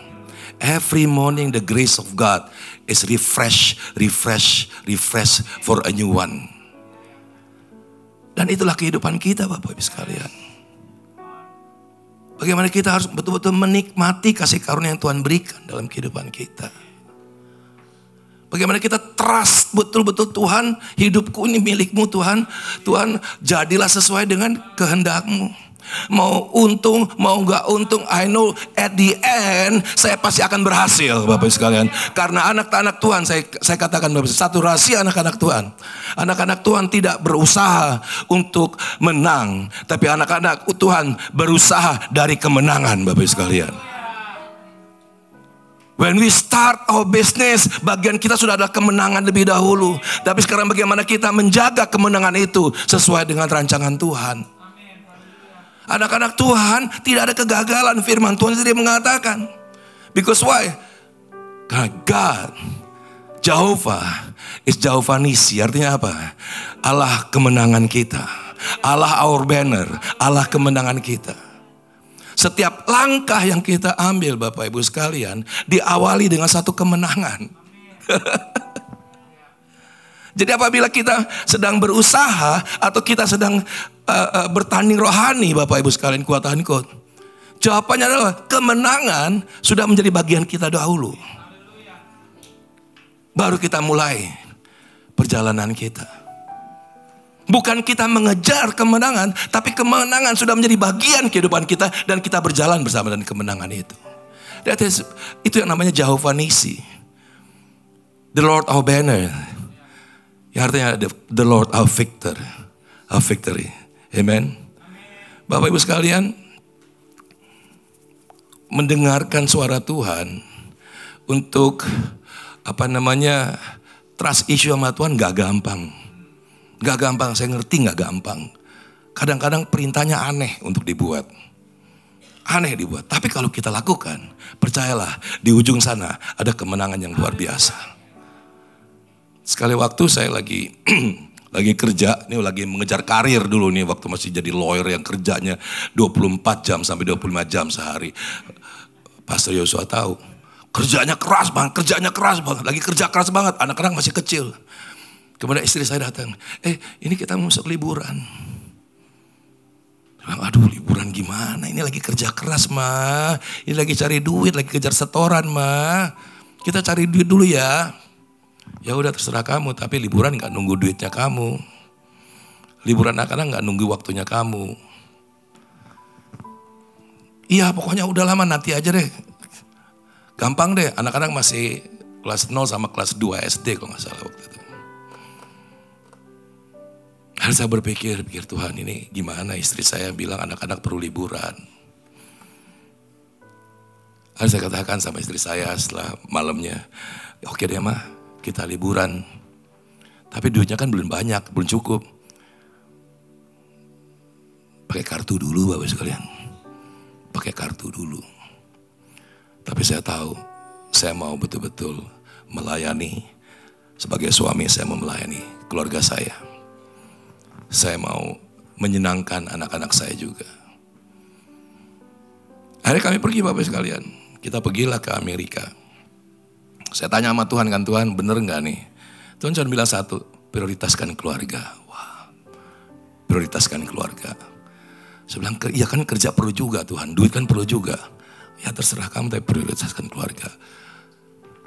Every morning the grace of God is refresh for a new one. Dan itulah kehidupan kita Bapak Ibu sekalian. Bagaimana kita harus betul-betul menikmati kasih karunia yang Tuhan berikan dalam kehidupan kita. Bagaimana kita trust betul-betul Tuhan, hidupku ini milikmu Tuhan. Tuhan jadilah sesuai dengan kehendak-Mu. Mau untung, mau gak untung, I know at the end saya pasti akan berhasil Bapak sekalian. Karena anak-anak Tuhan, saya katakan Bapak, satu rahasia anak-anak Tuhan. Anak-anak Tuhan tidak berusaha untuk menang, tapi anak-anak Tuhan berusaha dari kemenangan Bapak sekalian. When we start our business, bagian kita sudah ada kemenangan lebih dahulu. Tapi sekarang bagaimana kita menjaga kemenangan itu sesuai dengan rancangan Tuhan. Anak-anak Tuhan tidak ada kegagalan. Firman Tuhan sendiri mengatakan. Because why? Karena God, Jehovah, is Jehovah Nisi. Artinya apa? Allah kemenangan kita. Allah our banner. Allah kemenangan kita. Setiap langkah yang kita ambil Bapak Ibu sekalian diawali dengan satu kemenangan. Jadi apabila kita sedang berusaha atau kita sedang bertanding rohani Bapak Ibu sekalian, kuatan ikut. Jawabannya adalah kemenangan sudah menjadi bagian kita dahulu. Baru kita mulai perjalanan kita. Bukan kita mengejar kemenangan, tapi kemenangan sudah menjadi bagian kehidupan kita dan kita berjalan bersama dengan kemenangan itu. Itu yang namanya Jehovah Nisi. The Lord our banner. Yang artinya the Lord our victory. Amen. Bapak Ibu sekalian, mendengarkan suara Tuhan untuk trust issue sama Tuhan gak gampang. Gak gampang, saya ngerti gak gampang. Kadang-kadang perintahnya aneh untuk dibuat. Aneh dibuat. Tapi kalau kita lakukan, percayalah di ujung sana ada kemenangan yang luar biasa. Sekali waktu saya lagi kerja, ini lagi mengejar karir dulu nih. Waktu masih jadi lawyer yang kerjanya 24 jam sampai 25 jam sehari. Pastor Yosua tahu. Kerjanya keras banget. Lagi kerja keras banget, anak-anak masih kecil. Kemudian istri saya datang, ini kita masuk liburan. Bilang, aduh liburan gimana, ini lagi kerja keras Ma, ini lagi cari duit, lagi kejar setoran Ma, kita cari duit dulu ya. Ya udah terserah kamu, tapi liburan gak nunggu duitnya kamu. Liburan anak-anak gak nunggu waktunya kamu. Iya pokoknya udah lama nanti aja deh. Gampang deh, anak-anak masih kelas 0 sama kelas 2 SD kalau gak salah waktu itu. Harus saya berpikir Tuhan ini gimana, istri saya bilang anak-anak perlu liburan. Harus saya katakan sama istri saya setelah malamnya, oke deh mah kita liburan. Tapi duitnya kan belum banyak, belum cukup. Pakai kartu dulu Bapak sekalian. Pakai kartu dulu. Tapi saya tahu, saya mau betul-betul melayani. Sebagai suami saya mau melayani keluarga saya. Saya mau menyenangkan anak-anak saya juga. Akhirnya kami pergi Bapak sekalian. Kita pergilah ke Amerika. Saya tanya sama Tuhan kan, Tuhan bener gak nih? Tuhan cuma bilang satu, prioritaskan keluarga. Wah, prioritaskan keluarga. Saya bilang, iya kan kerja perlu juga Tuhan, duit kan perlu juga. Ya terserah kamu, tapi prioritaskan keluarga.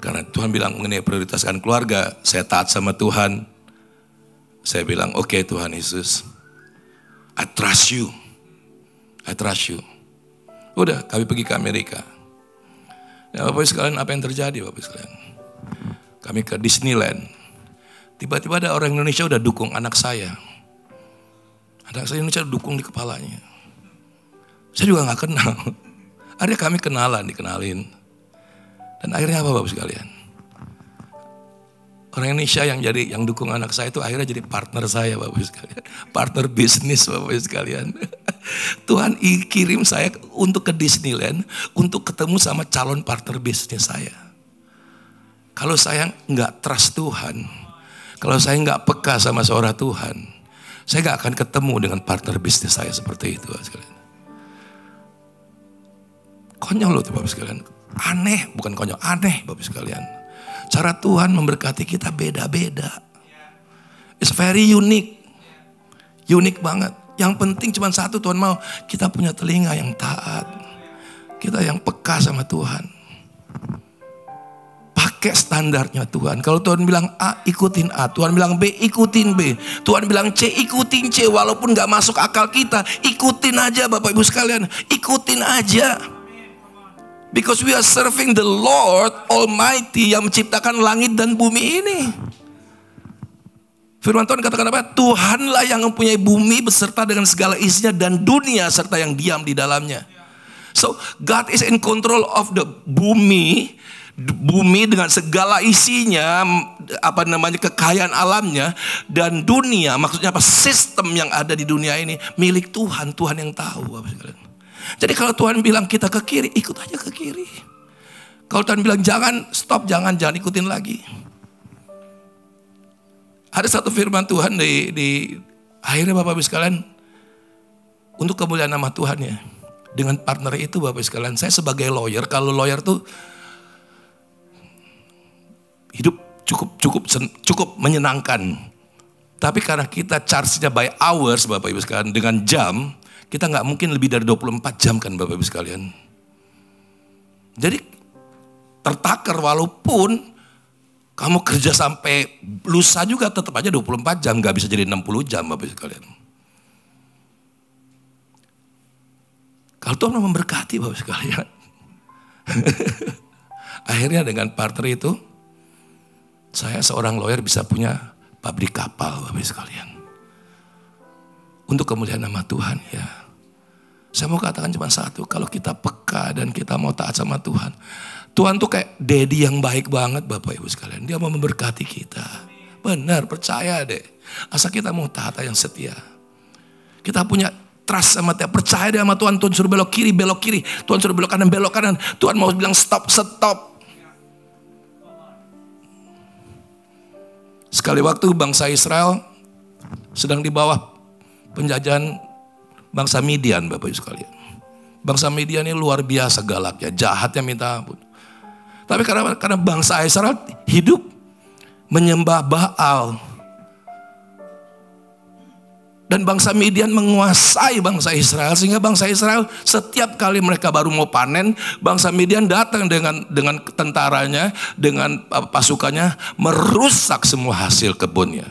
Karena Tuhan bilang mengenai prioritaskan keluarga, saya taat sama Tuhan. Saya bilang, oke Tuhan Yesus, I trust you. I trust you. Udah, kami pergi ke Amerika. Ya Bapak sekalian, apa yang terjadi Bapak sekalian? Kami ke Disneyland. Tiba-tiba ada orang Indonesia udah dukung anak saya. Anak saya Indonesia dukung di kepalanya. Saya juga gak kenal. Akhirnya kami dikenalin. Dan akhirnya apa Bapak sekalian? Orang Indonesia yang dukung anak saya itu akhirnya jadi partner saya Bapak sekalian. Partner bisnis Bapak sekalian. Tuhan kirim saya untuk ke Disneyland untuk ketemu sama calon partner bisnis saya. Kalau saya nggak trust Tuhan, kalau saya nggak peka sama seorang Tuhan, saya nggak akan ketemu dengan partner bisnis saya seperti itu Bapak sekalian. Konyol loh tuh Bapak sekalian. Aneh, bukan konyol, aneh Bapak sekalian. Cara Tuhan memberkati kita beda-beda. It's very unique. Unik banget. Yang penting cuma satu, Tuhan mau kita punya telinga yang taat. Kita yang peka sama Tuhan. Pakai standarnya Tuhan. Kalau Tuhan bilang A, ikutin A. Tuhan bilang B, ikutin B. Tuhan bilang C, ikutin C. Walaupun gak masuk akal kita, ikutin aja Bapak Ibu sekalian. Ikutin aja. Because we are serving the Lord Almighty yang menciptakan langit dan bumi ini. Firman Tuhan katakan apa? Tuhanlah yang mempunyai bumi beserta dengan segala isinya dan dunia serta yang diam di dalamnya. So God is in control of the bumi dengan segala isinya, kekayaan alamnya, dan dunia, maksudnya apa? Sistem yang ada di dunia ini milik Tuhan. Tuhan yang tahu Bapak sekalian. Jadi kalau Tuhan bilang kita ke kiri, ikut aja ke kiri. Kalau Tuhan bilang jangan, stop, jangan ikutin lagi. Ada satu firman Tuhan di akhirnya Bapak Ibu sekalian, untuk kemuliaan nama Tuhan ya. Dengan partner itu Bapak Ibu sekalian, saya sebagai lawyer, kalau lawyer tuh hidup cukup menyenangkan. Tapi karena kita charge-nya by hours Bapak Ibu sekalian, dengan jam, kita gak mungkin lebih dari 24 jam kan Bapak Ibu sekalian. Jadi tertakar walaupun kamu kerja sampai lusa juga tetap aja 24 jam. Gak bisa jadi 60 jam Bapak Ibu sekalian. Kalau Tuhan memberkati Bapak Ibu sekalian. Akhirnya dengan partner itu, saya seorang lawyer bisa punya pabrik kapal Bapak Ibu sekalian. Untuk kemuliaan nama Tuhan ya. Saya mau katakan cuma satu, kalau kita peka dan kita mau taat sama Tuhan. Tuhan tuh kayak daddy yang baik banget Bapak Ibu sekalian. Dia mau memberkati kita. Benar, percaya deh. Asal kita mau taat yang setia. Kita punya trust sama Tuhan. Percaya deh sama Tuhan. Tuhan suruh belok kiri. Tuhan suruh belok kanan. Tuhan mau bilang stop. Sekali waktu bangsa Israel sedang di bawah penjajahan bangsa Midian Bapak Ibu sekalian. Bangsa Midian ini luar biasa galaknya, jahatnya minta ampun. Tapi karena bangsa Israel hidup menyembah Baal. Dan bangsa Midian menguasai bangsa Israel, sehingga bangsa Israel setiap kali mereka baru mau panen, bangsa Midian datang dengan tentaranya, dengan pasukannya, merusak semua hasil kebunnya.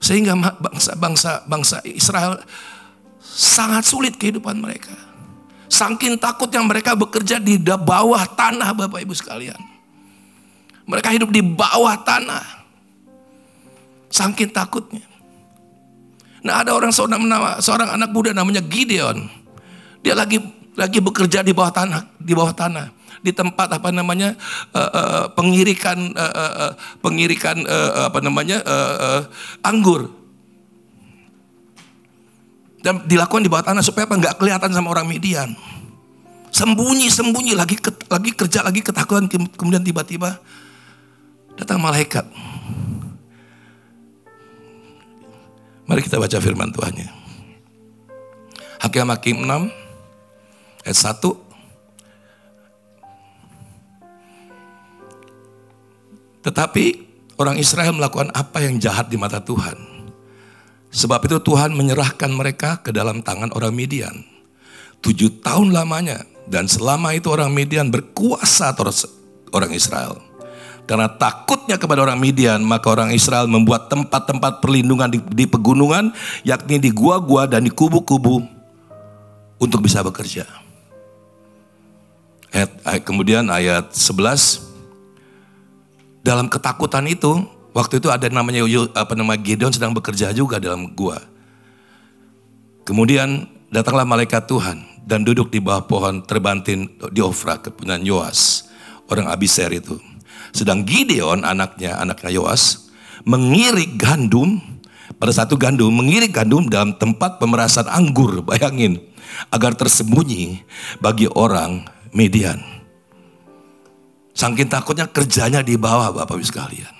Sehingga bangsa Israel sangat sulit kehidupan mereka. Saking takutnya mereka bekerja di bawah tanah, Bapak Ibu sekalian. Mereka hidup di bawah tanah. Saking takutnya. Nah, ada seorang anak muda namanya Gideon. Dia lagi bekerja di bawah tanah, di tempat pengirikan anggur. Dan dilakukan di bawah tanah supaya nggak kelihatan sama orang Midian. Sembunyi lagi kerja, lagi ketakutan. Kemudian tiba-tiba datang malaikat. Mari kita baca firman Tuhannya. Hakim-Hakim 6 ayat 1. Tetapi orang Israel melakukan apa yang jahat di mata Tuhan. Sebab itu Tuhan menyerahkan mereka ke dalam tangan orang Midian 7 tahun lamanya. Dan selama itu orang Midian berkuasa atas orang Israel. Karena takutnya kepada orang Midian, maka orang Israel membuat tempat-tempat perlindungan di pegunungan, yakni di gua-gua dan di kubu-kubu untuk bisa bekerja. Kemudian ayat 11, dalam ketakutan itu, waktu itu ada namanya Gideon sedang bekerja juga dalam gua. Kemudian datanglah malaikat Tuhan dan duduk di bawah pohon terbantin di Ofra, kepunyaan Yoas, orang Abiser itu. Sedang Gideon anaknya Yoas mengirik gandum, pada satu gandum, mengirik gandum dalam tempat pemerasan anggur, bayangin, agar tersembunyi bagi orang Midian. Saking takutnya kerjanya di bawah, Bapak Ibu sekalian.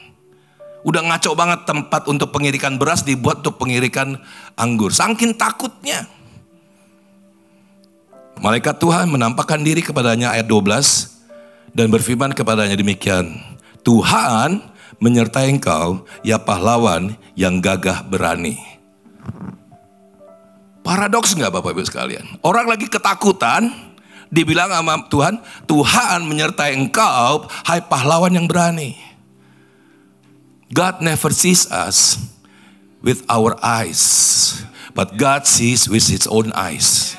Udah ngaco banget, tempat untuk pengirikan beras dibuat untuk pengirikan anggur. Saking takutnya. Malaikat Tuhan menampakkan diri kepadanya ayat 12. Dan berfirman kepadanya demikian, Tuhan menyertai engkau, ya pahlawan yang gagah berani. Paradoks enggak Bapak Ibu sekalian? Orang lagi ketakutan, dibilang sama Tuhan, Tuhan menyertai engkau, hai pahlawan yang berani. God never sees us with our eyes, but God sees with His own eyes.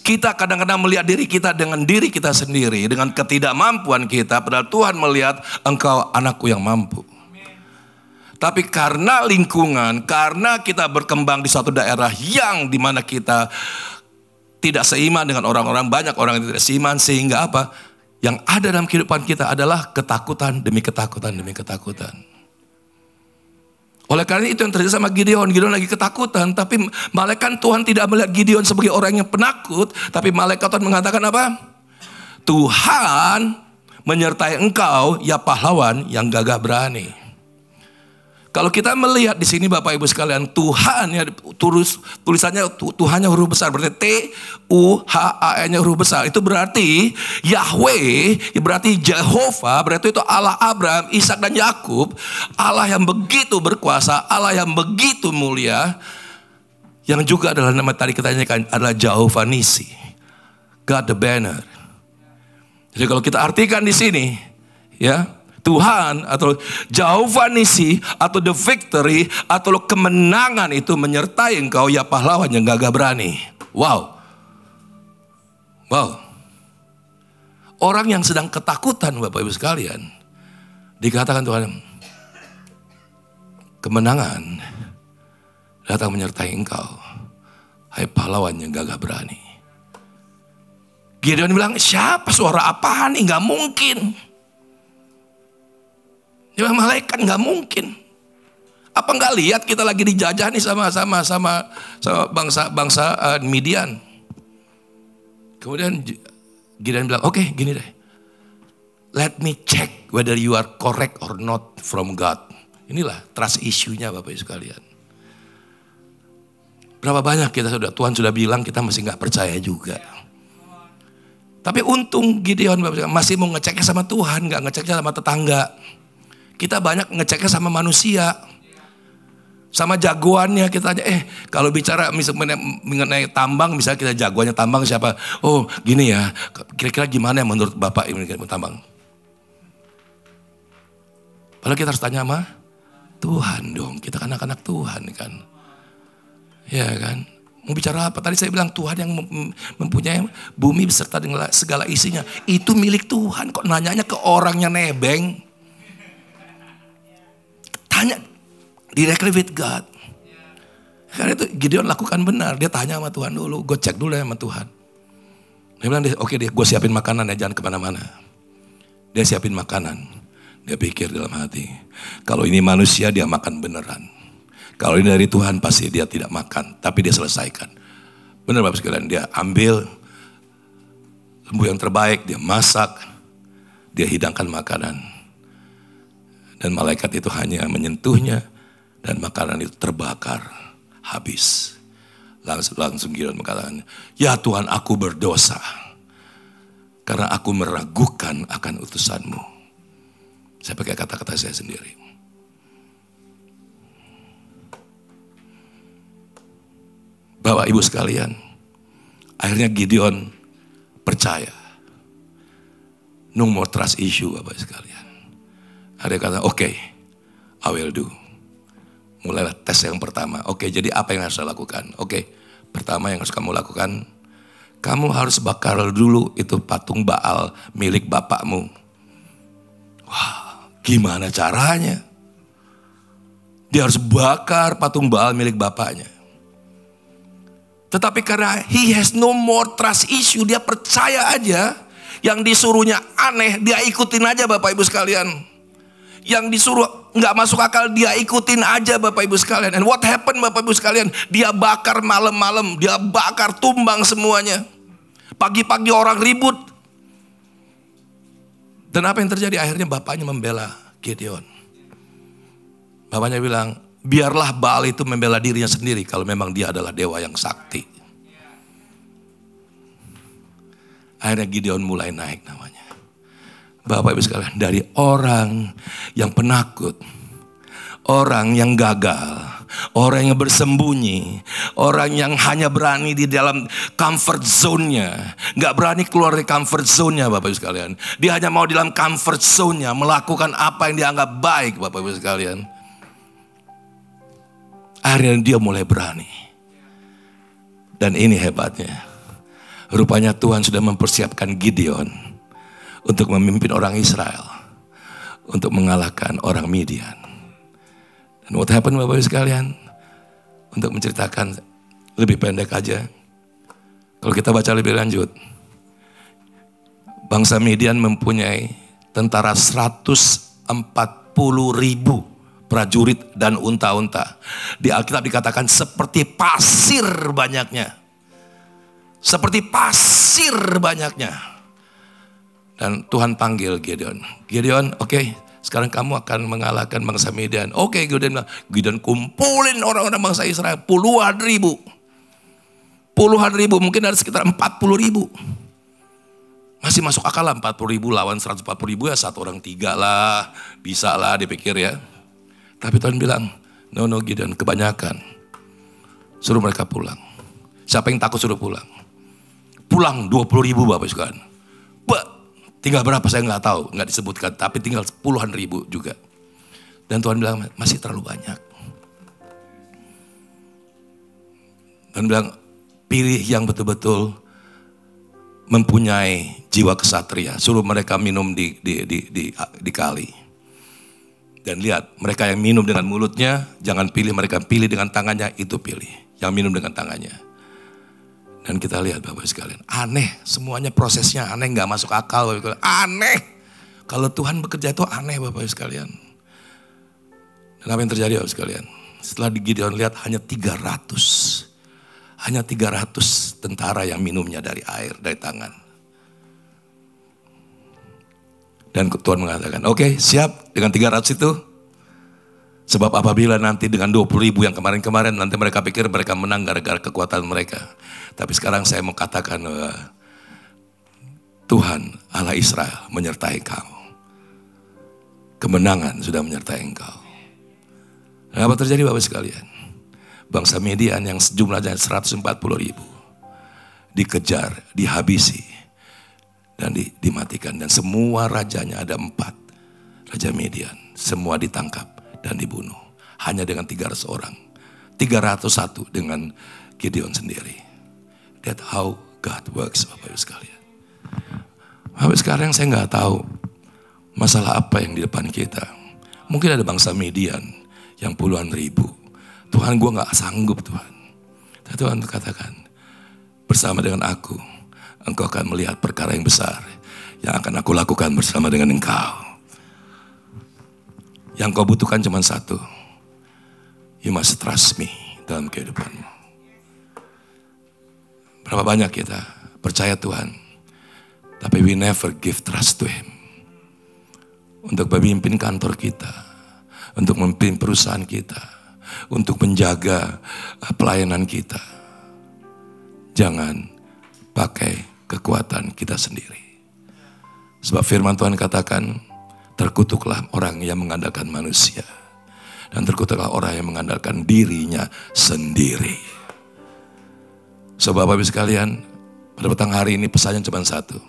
Kita kadang-kadang melihat diri kita dengan diri kita sendiri, dengan ketidakmampuan kita, padahal Tuhan melihat engkau anakku yang mampu. Tapi karena lingkungan, karena kita berkembang di suatu daerah yang dimana kita tidak seiman dengan orang-orang, banyak orang yang tidak seiman, sehingga apa? Yang ada dalam kehidupan kita adalah ketakutan demi ketakutan demi ketakutan. Oleh karena itu yang terjadi sama Gideon. Gideon lagi ketakutan, tapi malaikat Tuhan tidak melihat Gideon sebagai orang yang penakut, tapi malaikat Tuhan mengatakan apa? Tuhan menyertai engkau, ya pahlawan yang gagah berani. Kalau kita melihat di sini Bapak Ibu sekalian, Tuhan ya tulisannya Tuhannya huruf besar, berarti T-U-H-A-N-nya huruf besar. Itu berarti Yahweh, berarti Jehovah, berarti itu Allah Abraham, Ishak dan Yakub, Allah yang begitu berkuasa, Allah yang begitu mulia, yang juga adalah nama tadi kita tanyakan adalah Jehovah Nisi, God the banner. Jadi kalau kita artikan di sini, ya. Tuhan atau Jehovah Nisi atau the victory atau kemenangan itu menyertai engkau, ya pahlawan yang gagah berani. Wow. Orang yang sedang ketakutan Bapak Ibu sekalian, dikatakan Tuhan, kemenangan datang menyertai engkau, hai pahlawan yang gagah berani. Gideon bilang, siapa suara apaan nih? Gak mungkin. Ya malaikat nggak mungkin. Apa nggak lihat kita lagi dijajah nih sama bangsa Midian. Kemudian Gideon bilang, oke, gini deh. Let me check whether you are correct or not from God. Inilah trust issue-nya Bapak Ibu sekalian. Berapa banyak Tuhan sudah bilang, kita masih nggak percaya juga. Tapi untung Gideon masih mau ngeceknya sama Tuhan, nggak ngeceknya sama tetangga. Kita banyak ngeceknya sama manusia. Sama jagoannya kita tanya, kalau bicara mengenai tambang, misalnya kita jagoannya tambang siapa? Oh gini ya, kira-kira gimana ya menurut Bapak ini tambang? Padahal kita harus tanya sama Tuhan dong, kita kan anak-anak Tuhan kan. Ya kan, mau bicara apa? Tadi saya bilang Tuhan yang mempunyai bumi beserta dengan segala isinya. Itu milik Tuhan, kok nanyanya ke orangnya nebeng? Tanya directly with God. Karena itu Gideon lakukan benar. Dia tanya sama Tuhan dulu. Gue cek dulu ya sama Tuhan. Dia bilang, oke deh gue siapin makanan ya, jangan kemana-mana. Dia siapin makanan. Dia pikir dalam hati, kalau ini manusia dia makan beneran. Kalau ini dari Tuhan pasti dia tidak makan. Tapi dia selesaikan. Benar Bapak sekalian, dia ambil lembu yang terbaik, dia masak. Dia hidangkan makanan. Dan malaikat itu hanya menyentuhnya. Dan makanan itu terbakar habis. Langsung Gideon mengatakan, ya Tuhan aku berdosa. Karena aku meragukan akan utusanmu. Saya pakai kata-kata saya sendiri. Bapak Ibu sekalian, akhirnya Gideon percaya. No more trust issue Bapak sekalian. Ada kata, oke, I will do. Mulailah tes yang pertama. Oke, jadi apa yang harus saya lakukan? Oke, pertama yang harus kamu lakukan, kamu harus bakar dulu itu patung Baal milik bapakmu. Wah, gimana caranya? Dia harus bakar patung Baal milik bapaknya. Tetapi karena he has no more trust issue, dia percaya aja. Yang disuruhnya aneh, dia ikutin aja Bapak Ibu sekalian. Yang disuruh nggak masuk akal, dia ikutin aja Bapak Ibu sekalian. And what happened Bapak Ibu sekalian? Dia bakar malam-malam, dia bakar tumbang semuanya. Pagi-pagi orang ribut. Dan apa yang terjadi? Akhirnya bapaknya membela Gideon. Bapaknya bilang, biarlah Baal itu membela dirinya sendiri kalau memang dia adalah dewa yang sakti. Akhirnya Gideon mulai naik namanya. Bapak Ibu sekalian, dari orang yang penakut, orang yang gagal, orang yang bersembunyi, orang yang hanya berani di dalam comfort zone-nya, gak berani keluar dari comfort zone-nya Bapak Ibu sekalian. Dia hanya mau di dalam comfort zone-nya melakukan apa yang dianggap baik Bapak Ibu sekalian. Akhirnya dia mulai berani. Dan ini hebatnya. Rupanya Tuhan sudah mempersiapkan Gideon untuk memimpin orang Israel, untuk mengalahkan orang Midian. Dan what happened Bapak Ibu sekalian? Untuk menceritakan lebih pendek aja, kalau kita baca lebih lanjut, bangsa Midian mempunyai tentara 140.000 prajurit dan unta-unta. Di Alkitab dikatakan seperti pasir banyaknya. Seperti pasir banyaknya. Dan Tuhan panggil Gideon. Gideon, oke, sekarang kamu akan mengalahkan bangsa Midian. Oke, Gideon bilang, Gideon kumpulin orang-orang bangsa Israel. Puluhan ribu, mungkin ada sekitar 40.000. Masih masuk akal lah 40.000 lawan 140.000 ya 1 orang 3 lah. Bisa lah dipikir ya. Tapi Tuhan bilang, no Gideon, kebanyakan. Suruh mereka pulang. Siapa yang takut suruh pulang? Pulang 20.000 Bapak sekalian. Tinggal berapa saya nggak tahu, nggak disebutkan, tapi tinggal puluhan ribu juga. Dan Tuhan bilang masih terlalu banyak. Dan bilang pilih yang betul-betul mempunyai jiwa kesatria. Suruh mereka minum di kali. Dan lihat mereka yang minum dengan mulutnya, jangan pilih mereka pilih dengan tangannya, itu pilih. Yang minum dengan tangannya. Dan kita lihat Bapak sekalian, aneh semuanya prosesnya aneh, gak masuk akal Bapak sekalian. Aneh, kalau Tuhan bekerja itu aneh Bapak sekalian. Dan apa yang terjadi Bapak sekalian? Setelah Gideon lihat hanya 300 tentara yang minumnya dari air, dari tangan. Dan Tuhan mengatakan, oke, siap dengan 300 itu. Sebab apabila nanti dengan 20.000 yang kemarin-kemarin, nanti mereka pikir mereka menang gara-gara kekuatan mereka. Tapi sekarang saya mau katakan bahwa Tuhan Allah Israel menyertai kau. Kemenangan sudah menyertai engkau. Dan apa terjadi Bapak sekalian? Bangsa Midian yang jumlahnya 140.000 dikejar, dihabisi, dan dimatikan. Dan semua rajanya, ada 4 raja Midian, semua ditangkap dan dibunuh. Hanya dengan 300 orang. 301 dengan Gideon sendiri. That's how God works, Bapak Ibu sekalian. Bapak sekarang saya nggak tahu masalah apa yang di depan kita. Mungkin ada bangsa Midian yang puluhan ribu. Tuhan, gue gak sanggup Tuhan. Tapi Tuhan katakan, bersama dengan aku, engkau akan melihat perkara yang besar yang akan aku lakukan bersama dengan engkau. Yang kau butuhkan cuma satu. You must trust me dalam kehidupanmu. Berapa banyak kita percaya Tuhan, tapi we never give trust to Him. Untuk memimpin kantor kita, untuk memimpin perusahaan kita, untuk menjaga pelayanan kita. Jangan pakai kekuatan kita sendiri. Sebab firman Tuhan katakan, terkutuklah orang yang mengandalkan manusia, dan terkutuklah orang yang mengandalkan dirinya sendiri. Sebab Bapak Ibu sekalian, pada petang hari ini pesannya cuma satu.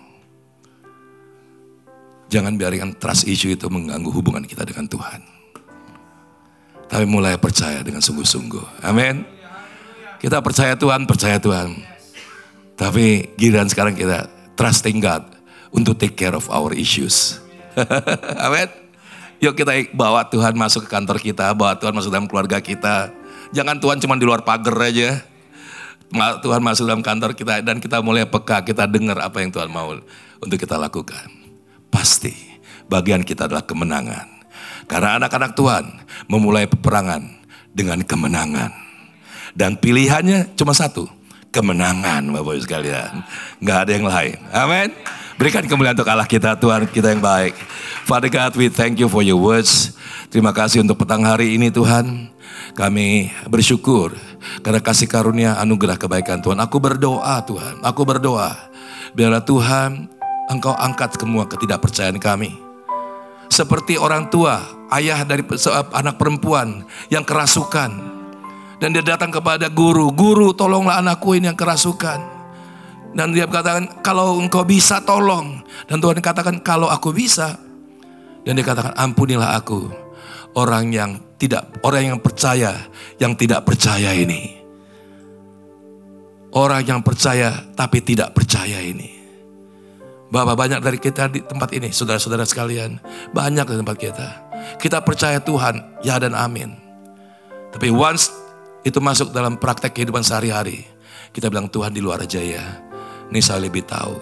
Jangan biarkan trust issue itu mengganggu hubungan kita dengan Tuhan. Tapi mulai percaya dengan sungguh-sungguh. Amin. Kita percaya Tuhan. Tapi giliran sekarang kita trusting God untuk take care of our issues. Amin. Yuk kita bawa Tuhan masuk ke kantor kita, bawa Tuhan masuk dalam keluarga kita. Jangan Tuhan cuma di luar pagar aja. Tuhan masuk dalam kantor kita dan kita mulai peka, kita dengar apa yang Tuhan mau untuk kita lakukan. Pasti bagian kita adalah kemenangan. Karena anak-anak Tuhan memulai peperangan dengan kemenangan. Dan pilihannya cuma satu, kemenangan Bapak Ibu sekalian. Gak ada yang lain. Amin. Berikan kemuliaan untuk Allah kita, Tuhan kita yang baik. Father God, we thank you for your words. Terima kasih untuk petang hari ini Tuhan. Kami bersyukur karena kasih karunia anugerah kebaikan Tuhan. Aku berdoa Tuhan, aku berdoa. Biarlah Tuhan Engkau angkat semua ketidakpercayaan kami. Seperti orang tua, ayah dari anak perempuan yang kerasukan. Dan dia datang kepada guru, guru tolonglah anakku ini yang kerasukan. Dan dia katakan, kalau engkau bisa tolong. Dan Tuhan katakan, kalau aku bisa. Dan dia katakan, ampunilah aku. Orang yang percaya, yang tidak percaya ini. Orang yang percaya tapi tidak percaya ini. Bapak, banyak dari kita di tempat ini, saudara-saudara sekalian, banyak di tempat kita. Kita percaya Tuhan, ya dan amin. Tapi once itu masuk dalam praktek kehidupan sehari-hari, kita bilang Tuhan di luar aja ya, ini saya lebih tahu.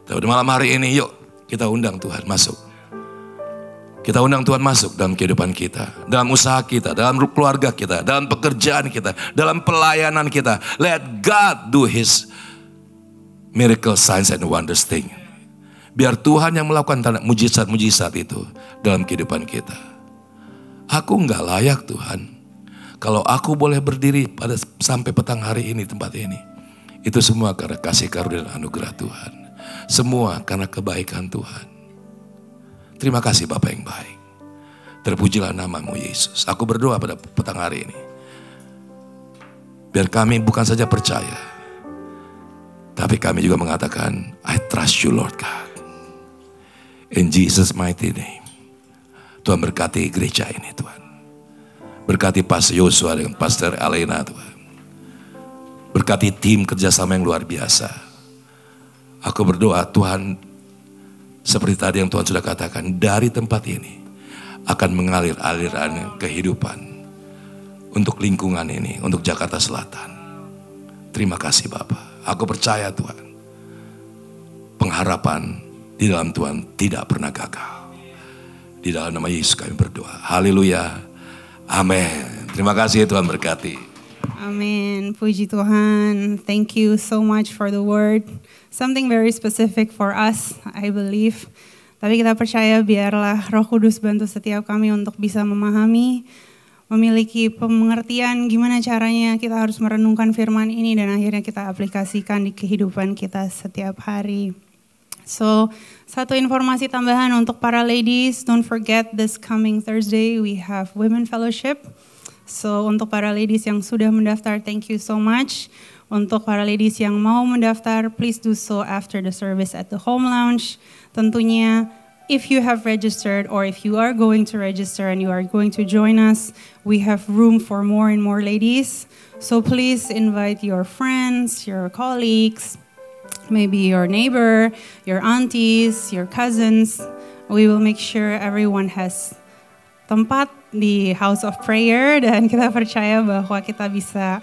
Tapi malam hari ini yuk kita undang Tuhan masuk. Kita undang Tuhan masuk dalam kehidupan kita, dalam usaha kita, dalam keluarga kita, dalam pekerjaan kita, dalam pelayanan kita. Let God do His miracle, signs and wonders thing. Biar Tuhan yang melakukan mujizat-mujizat itu dalam kehidupan kita. Aku enggak layak Tuhan. Kalau aku boleh berdiri sampai petang hari ini tempat ini. Itu semua karena kasih karunia dan anugerah Tuhan. Semua karena kebaikan Tuhan. Terima kasih Bapa yang baik. Terpujilah namamu Yesus. Aku berdoa pada petang hari ini. Biar kami bukan saja percaya, tapi kami juga mengatakan, I trust you Lord God. In Jesus mighty name. Tuhan berkati gereja ini Tuhan. Berkati Pastor Yosua dengan Pastor Alena Tuhan. Berkati tim kerjasama yang luar biasa. Aku berdoa Tuhan, seperti tadi yang Tuhan sudah katakan, dari tempat ini akan mengalir aliran kehidupan untuk lingkungan ini, untuk Jakarta Selatan. Terima kasih Bapak. Aku percaya Tuhan, pengharapan di dalam Tuhan tidak pernah gagal. Di dalam nama Yesus kami berdoa. Haleluya. Amin. Terima kasih Tuhan berkati. Amin. Puji Tuhan. Thank you so much for the word. Something very specific for us, I believe. Tapi kita percaya biarlah Roh Kudus bantu setiap kami untuk bisa memahami, memiliki pengertian gimana caranya kita harus merenungkan firman ini dan akhirnya kita aplikasikan di kehidupan kita setiap hari. So, satu informasi tambahan untuk para ladies, don't forget this coming Thursday we have Women Fellowship. So, untuk para ladies yang sudah mendaftar, thank you so much. Untuk para ladies yang mau mendaftar, please do so after the service at the home lounge. Tentunya, if you have registered or if you are going to register and you are going to join us, we have room for more and more ladies. So please invite your friends, your colleagues, maybe your neighbor, your aunties, your cousins. We will make sure everyone has tempat di House of Prayer dan kita percaya bahwa kita bisa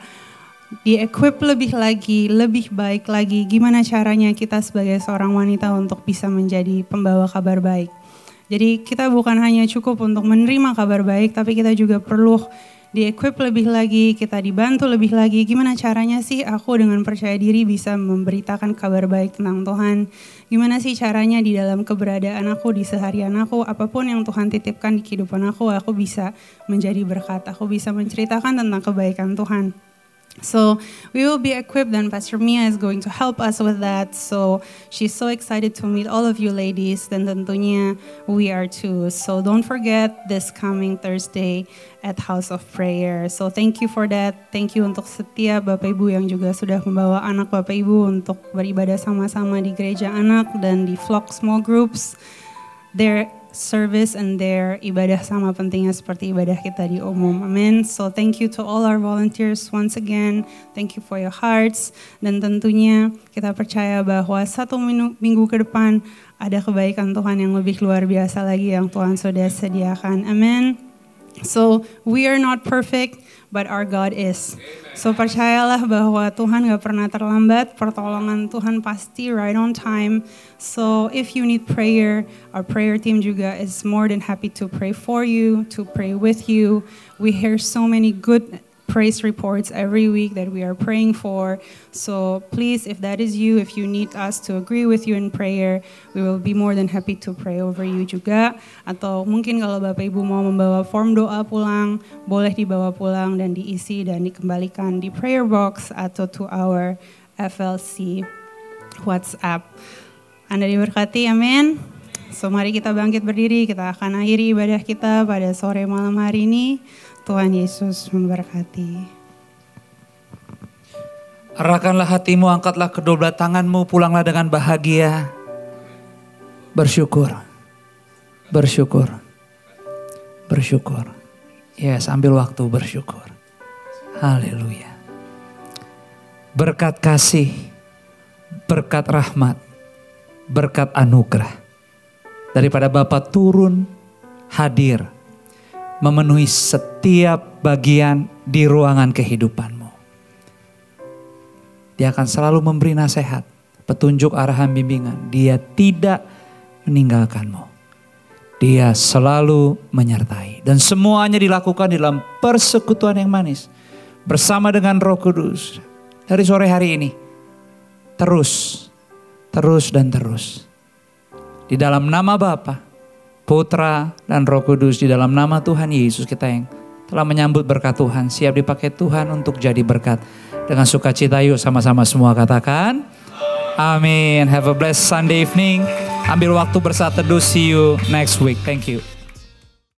di-equip lebih lagi, lebih baik lagi. Gimana caranya kita sebagai seorang wanita untuk bisa menjadi pembawa kabar baik. Jadi kita bukan hanya cukup untuk menerima kabar baik, tapi kita juga perlu di-equip lebih lagi, kita dibantu lebih lagi. Gimana caranya sih aku dengan percaya diri bisa memberitakan kabar baik tentang Tuhan? Gimana sih caranya di dalam keberadaan aku, di seharian aku, apapun yang Tuhan titipkan di kehidupan aku bisa menjadi berkat. Aku bisa menceritakan tentang kebaikan Tuhan. So we will be equipped and Pastor Mia is going to help us with that. So she's so excited to meet all of you ladies dan tentunya we are too. So don't forget this coming Thursday at House of Prayer. So thank you for that. Thank you untuk setiap Bapak Ibu yang juga sudah membawa anak Bapak Ibu untuk beribadah sama-sama di gereja anak dan di vlog small groups. Their service and their ibadah sama pentingnya seperti ibadah kita di umum. Amin. So thank you to all our volunteers once again. Thank you for your hearts. Dan tentunya kita percaya bahwa satu minggu ke depan ada kebaikan Tuhan yang lebih luar biasa lagi yang Tuhan sudah sediakan. Amin. So we are not perfect, but our God is. So percayalah bahwa Tuhan gak pernah terlambat, pertolongan Tuhan pasti right on time. So if you need prayer, our prayer team juga is more than happy to pray for you, to pray with you. We hear so many good praise reports every week that we are praying for. So please, if that is you, if you need us to agree with you in prayer, we will be more than happy to pray over you juga. Atau mungkin kalau Bapak Ibu mau membawa form doa pulang, boleh dibawa pulang dan diisi dan dikembalikan di prayer box atau to our FLC WhatsApp. Anda diberkati, amin. So mari kita bangkit berdiri, kita akan akhiri ibadah kita pada sore malam hari ini. Tuhan Yesus memberkati. Arahkanlah hatimu, angkatlah kedua belah tanganmu, pulanglah dengan bahagia. Bersyukur. Bersyukur. Bersyukur. Yes, ambil waktu bersyukur. Haleluya. Berkat kasih, berkat rahmat, berkat anugerah daripada Bapa turun hadir memenuhi setiap bagian di ruangan kehidupanmu. Dia akan selalu memberi nasihat, petunjuk, arahan, bimbingan. Dia tidak meninggalkanmu. Dia selalu menyertai. Dan semuanya dilakukan di dalam persekutuan yang manis. Bersama dengan Roh Kudus. Dari sore hari ini. Terus dan terus. Di dalam nama Bapa, Putra dan Roh Kudus, di dalam nama Tuhan Yesus kita yang telah menyambut berkat Tuhan, siap dipakai Tuhan untuk jadi berkat. Dengan sukacita yuk sama-sama semua katakan amin. Have a blessed Sunday evening. Ambil waktu bersatu teduh. See you next week. Thank you.